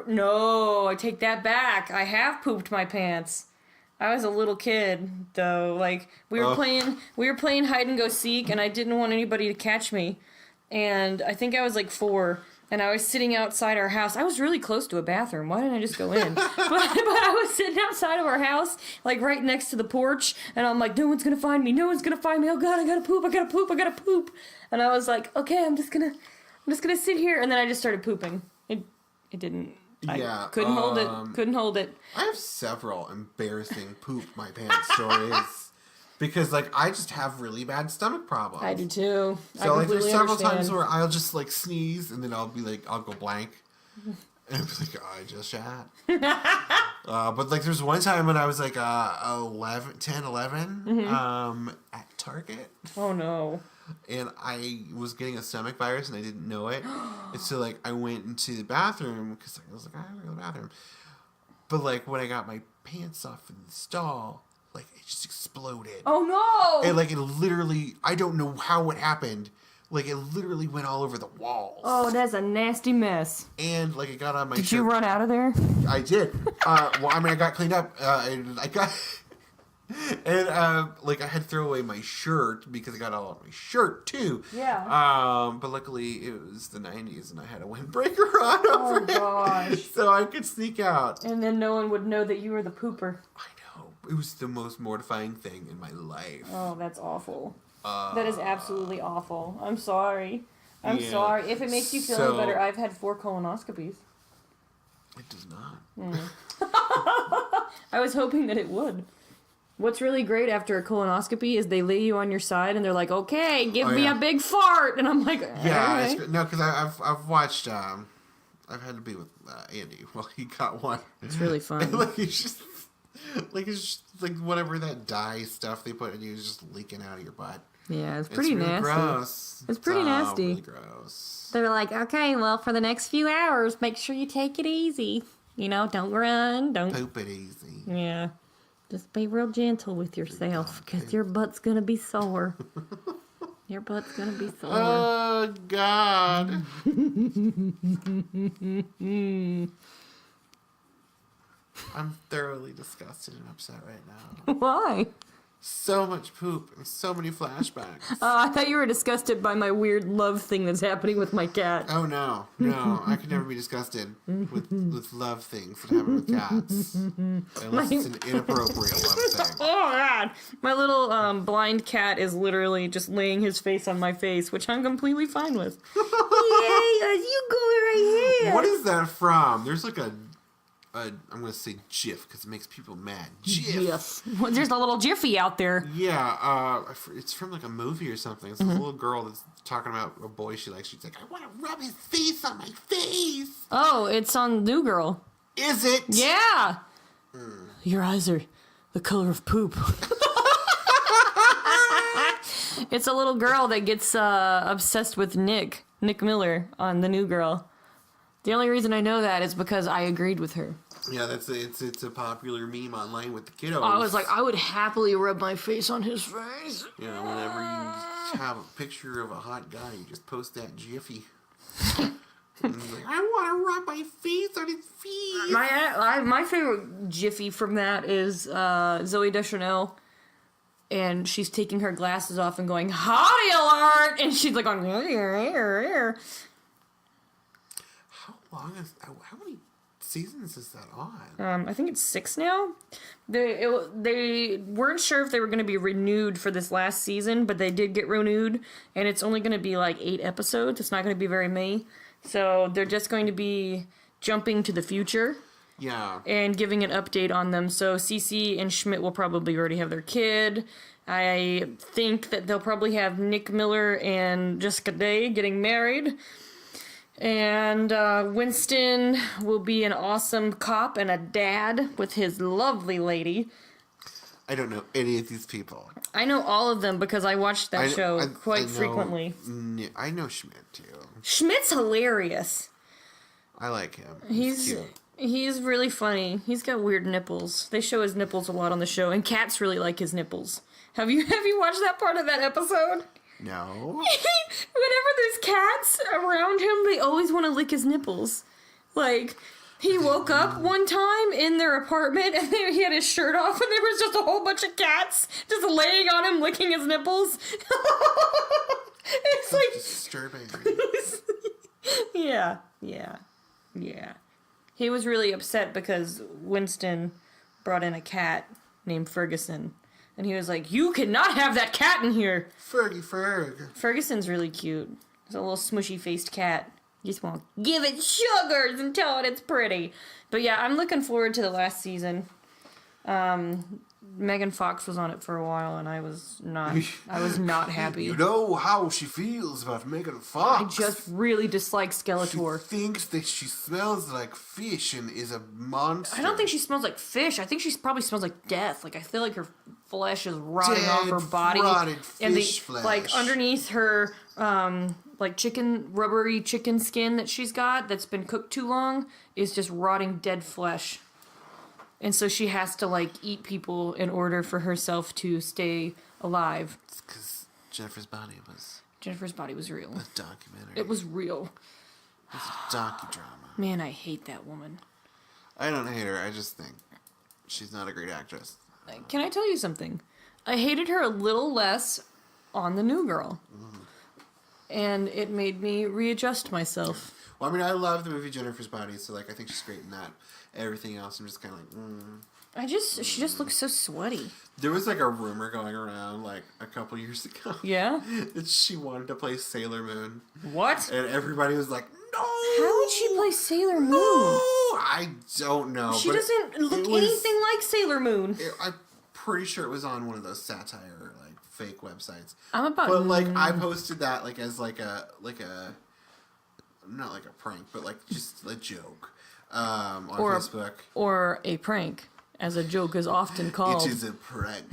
No, I take that back. I have pooped my pants. I was a little kid, though. Like, we were playing hide and go seek, and I didn't want anybody to catch me. And I think I was like 4, and I was sitting outside our house. I was really close to a bathroom. Why didn't I just go in? but I was sitting outside of our house, like right next to the porch, and I'm like, no one's gonna find me. No one's gonna find me. Oh God, I gotta poop. And I was like, okay, I'm just gonna sit here. And then I just started pooping. It didn't. I couldn't hold it. I have several embarrassing poop my pants stories. Because, like, I just have really bad stomach problems. I do too. So, like, there's several times where I'll just, like, sneeze, and then I'll be like, I'll go blank. And I'll be like, oh, I just shat. But, like, there's one time when I was, like, 10, 11, at Target. Oh, no. And I was getting a stomach virus, and I didn't know it. And so, like, I went into the bathroom, because I was like, I have to go to the bathroom. But, like, when I got my pants off in the stall, like, it just exploded. Oh, no! And, like, it literally, I don't know how it happened. Like, it literally went all over the walls. Oh, that's a nasty mess. And, like, it got on my shirt. Did you run out of there? I did. Well, I mean, I got cleaned up. And I got... And, like, I had to throw away my shirt because it got all on my shirt, too. Yeah. But luckily, it was the 90s, and I had a windbreaker on over gosh. it. So I could sneak out. And then no one would know that you were the pooper. I know. It was the most mortifying thing in my life. Oh, that's awful. That is absolutely awful. I'm sorry. I'm Yeah. sorry. If it makes you feel any better, I've had 4 colonoscopies. It does not. I was hoping that it would. What's really great after a colonoscopy is they lay you on your side and they're like, okay, give me a big fart. And I'm like, Yeah, okay. no, because I've watched, I've had to be with Andy while he got one. It's really fun. Like, it's just like whatever that dye stuff they put in you is just leaking out of your butt. Yeah, it's pretty really nasty. Gross. It's pretty nasty. Really gross. They're like, okay, well, for the next few hours, make sure you take it easy. You know, don't run, don't... Poop it easy. Yeah. Just be real gentle with yourself, because your butt's going to be sore. Your butt's going to be sore. Oh, God. I'm thoroughly disgusted and upset right now. Why? So much poop and so many flashbacks. I thought you were disgusted by my weird love thing that's happening with my cat. Oh no, I could never be disgusted with love things that happen with cats. Unless it's an inappropriate love thing. Oh god! My little blind cat is literally just laying his face on my face, which I'm completely fine with. Yay! You go right here. What is that from? There's like I'm gonna say GIF because it makes people mad. GIF. Well, there's a little jiffy out there. Yeah, it's from like a movie or something. It's a little girl that's talking about a boy she likes. She's like, I want to rub his face on my face. Oh, it's on New Girl. Is it? Yeah. Your eyes are the color of poop. It's a little girl that gets obsessed with Nick Miller on The New Girl. The only reason I know that is because I agreed with her. Yeah, it's a popular meme online with the kiddos. I was like, I would happily rub my face on his face. Yeah, whenever you have a picture of a hot guy, you just post that jiffy. And he's like, I want to rub my face on his face. My favorite jiffy from that is Zoe Deschanel. And she's taking her glasses off and going, hottie alert! And she's like, going, How many seasons is that on? I think it's 6 now. They weren't sure if they were going to be renewed for this last season, but they did get renewed, and it's only going to be like 8 episodes. It's not going to be very many. So they're just going to be jumping to the future. Yeah. And giving an update on them. So Cece and Schmidt will probably already have their kid. I think that they'll probably have Nick Miller and Jessica Day getting married. And Winston will be an awesome cop and a dad with his lovely lady. I don't know any of these people. I know all of them because I watched that show quite frequently. I know Schmidt, too. Schmidt's hilarious. I like him. He's really funny. He's got weird nipples. They show his nipples a lot on the show, and cats really like his nipples. Have you watched that part of that episode? No. Whenever there's cats around him, they always want to lick his nipples. Like, he woke up one time in their apartment, and he had his shirt off, and there was just a whole bunch of cats just laying on him, licking his nipples. It's like disturbing. Yeah. He was really upset because Winston brought in a cat named Ferguson. And he was like, you cannot have that cat in here. Ferg. Ferguson's really cute. He's a little smushy-faced cat. You just want to give it sugars and tell it it's pretty. But yeah, I'm looking forward to the last season. Megan Fox was on it for a while, and I was not happy. You know how she feels about Megan Fox. I just really dislike Skeletor. She thinks that she smells like fish and is a monster. I don't think she smells like fish. I think she probably smells like death. Like, I feel like her flesh is rotting off her body. Rotted fish flesh. Like, underneath her, like, rubbery chicken skin that she's got that's been cooked too long is just rotting dead flesh. And so she has to, like, eat people in order for herself to stay alive. It's because Jennifer's body was real. a documentary. It was real. It was a docudrama. Man, I hate that woman. I don't hate her. I just think she's not a great actress. Can I tell you something? I hated her a little less on The New Girl. Mm. And it made me readjust myself. Well, I mean, I love the movie Jennifer's Body, so, like, I think she's great in that. Everything else, I'm just kind of like, She just looks so sweaty. There was, like, a rumor going around, like, a couple years ago. Yeah? That she wanted to play Sailor Moon. What? And everybody was like, no! How would she play Sailor Moon? No! I don't know. She doesn't look anything like Sailor Moon. I'm pretty sure it was on one of those satire, like, fake websites. But, like, I posted that, like, as, like a, not like a prank, but, like, just a joke. On Facebook. Or a prank, as a joke is often called. It is a prank.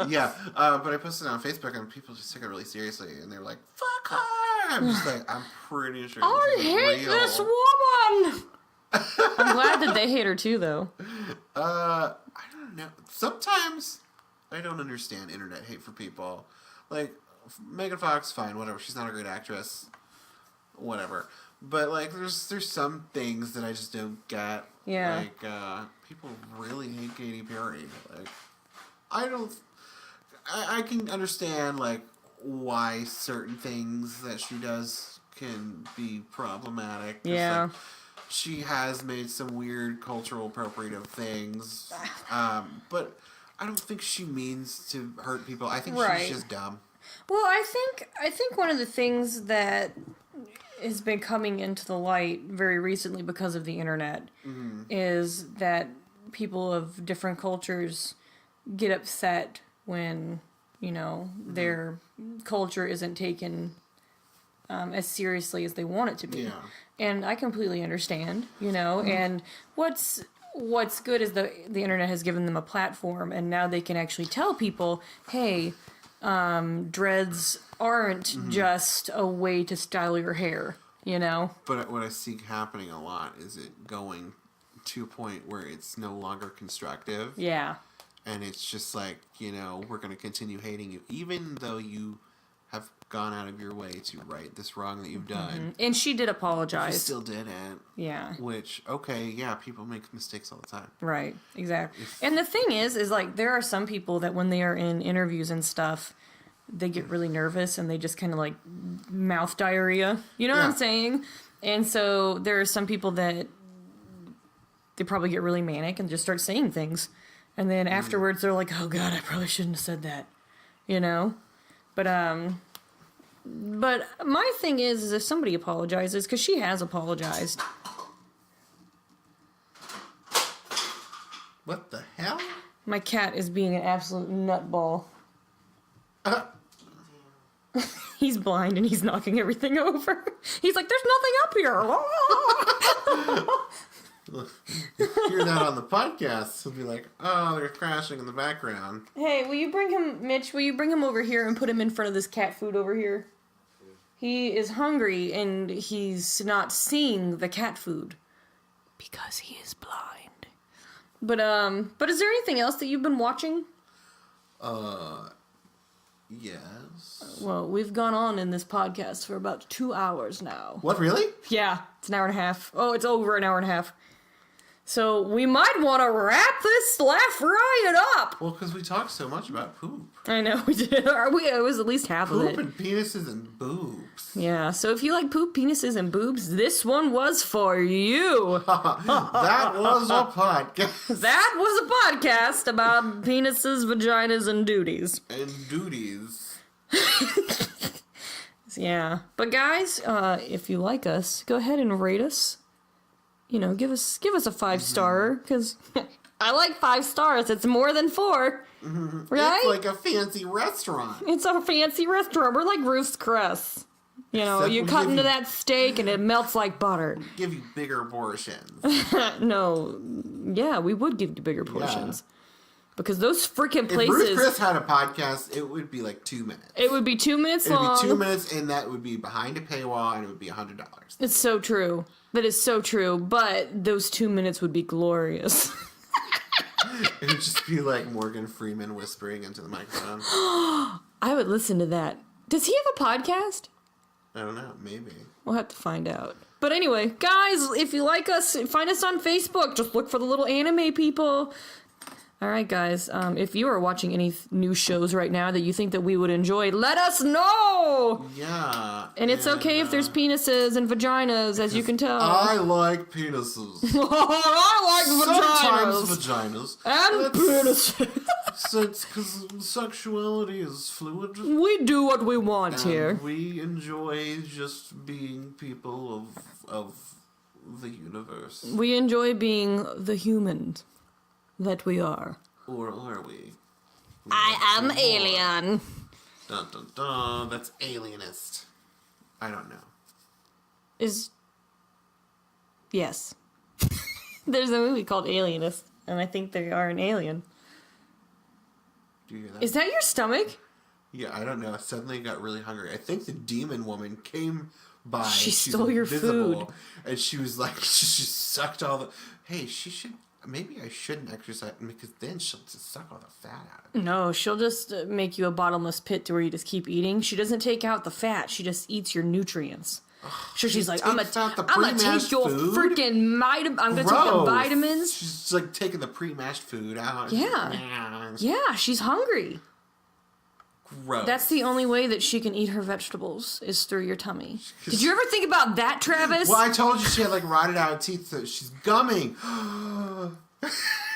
Yeah, but I posted it on Facebook and people just took it really seriously and they were like, fuck her! I'm just like, I'm pretty sure I hate this woman! I'm glad that they hate her too, though. I don't know. Sometimes I don't understand internet hate for people. Like, Megan Fox, fine, whatever. She's not a great actress. Whatever. But, like, there's some things that I just don't get. Yeah. Like, people really hate Katy Perry. Like, I can understand, like, why certain things that she does can be problematic. Yeah. Like, she has made some weird cultural appropriative things. But I don't think she means to hurt people. I think Right. she's just dumb. Well, I think one of the things that has been coming into the light very recently because of the internet is that people of different cultures get upset when, their culture isn't taken as seriously as they want it to be. Yeah. And I completely understand, and what's good is the internet has given them a platform, and now they can actually tell people, hey, dreads aren't just a way to style your hair, But what I see happening a lot is it going to a point where it's no longer constructive. Yeah. And it's just like, we're going to continue hating you, even though you have gone out of your way to right this wrong that you've done. And she did You apologize. still didn't. Yeah. Which, okay, yeah, people make mistakes all the time. Right, exactly. And the thing is like, there are some people that when they are in interviews and stuff, they get really nervous and they just kind of like mouth diarrhea. You know what I'm saying? And so there are some people that they probably get really manic and just start saying things. And then afterwards they're like, oh God, I probably shouldn't have said that. But my thing is if somebody apologizes, because she has apologized. What the hell? My cat is being an absolute nutball. He's blind and he's knocking everything over. He's like, there's nothing up here. Hear that on the podcast, he'll be like, oh, they're crashing in the background. Hey, will you bring him, Mitch, will you bring him over here and put him in front of this cat food over here? He is hungry and he's not seeing the cat food. Because he is blind. But is there anything else that you've been watching? Yes. Well, we've gone on in this podcast for about 2 hours now. What, really? Yeah, it's an hour and a half. Oh, it's over an hour and a half. So we might want to wrap this laugh riot up. Well, because we talked so much about poop. I know, we did. It was at least half of Poop it. and penises and boobs. Yeah, so if you like poop, penises, and boobs, this one was for you. That was a podcast. That was a podcast about penises, vaginas, and duties. And duties. Yeah. But guys, if you like us, go ahead and rate us. Give us a 5-star, because I like 5 stars. It's more than 4. Right? It's like a fancy restaurant. It's a fancy restaurant. We're like Ruth's Chris. Except You we cut give into you- that steak and it melts like butter. Give you bigger portions. No. Yeah, we would give you bigger portions. Because those freaking If Ruth places... Chris had a podcast, it would be like 2 minutes. It would be 2 minutes It would long. be 2 minutes, and that would be behind a paywall, and it would be $100. It's so true. That is so true. But those 2 minutes would be glorious. It would just be like Morgan Freeman whispering into the microphone. I would listen to that. Does he have a podcast? I don't know, maybe. We'll have to find out. But anyway, guys, if you like us, find us on Facebook. Just look for the little anime people. All right, guys. If you are watching any new shows right now that you think that we would enjoy, let us know. Yeah. And it's okay if there's penises and vaginas, as you can tell. I like penises. I like vaginas. Sometimes vaginas. And penises. Because sexuality is fluid. We do what we want And here. we enjoy just being people of the universe. We enjoy being the humans that we are. Or are we? I am alien. Dun dun dun. That's alienist. I don't know. Yes. There's a movie called Alienist, and I think they are an alien. Do you hear that? Is that your stomach? Yeah, I don't know. I suddenly got really hungry. I think the demon woman came by. She She's stole your invisible, food. And she was like, she sucked all the... Hey, she should... Maybe I shouldn't exercise, because then she'll just suck all the fat out of it. No, she'll just make you a bottomless pit to where you just keep eating. She doesn't take out the fat. She just eats your nutrients. So she's like, I'm gonna takes out the take your pre-mashed food? freaking I'm gonna take the Gross. vitamins. She's like taking the pre-mashed food out. Yeah. Yeah, she's hungry. Gross. That's the only way that she can eat her vegetables is through your tummy. Did you ever think about that, Travis? Well, I told you she had like rotted out teeth, so she's gumming.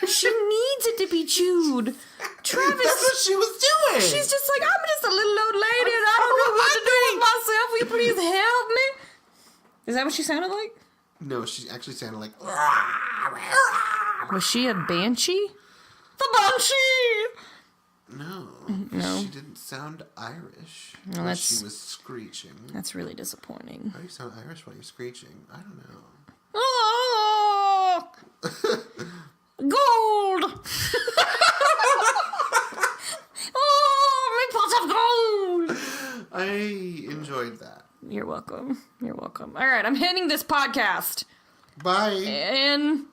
She needs it to be chewed. Travis. That's what she was doing. She's just like, I'm just a little old lady and I don't know what to do with myself. Will you please help me? Is that what she sounded like? No, she actually sounded like. Was she a banshee? The banshee! No. She didn't sound Irish. No, Well, she was screeching. That's really disappointing. How do you sound Irish while you're screeching? I don't know. Oh! Gold! Oh, my pots of gold! I enjoyed that. You're welcome. You're welcome. All right, I'm ending this podcast. Bye. In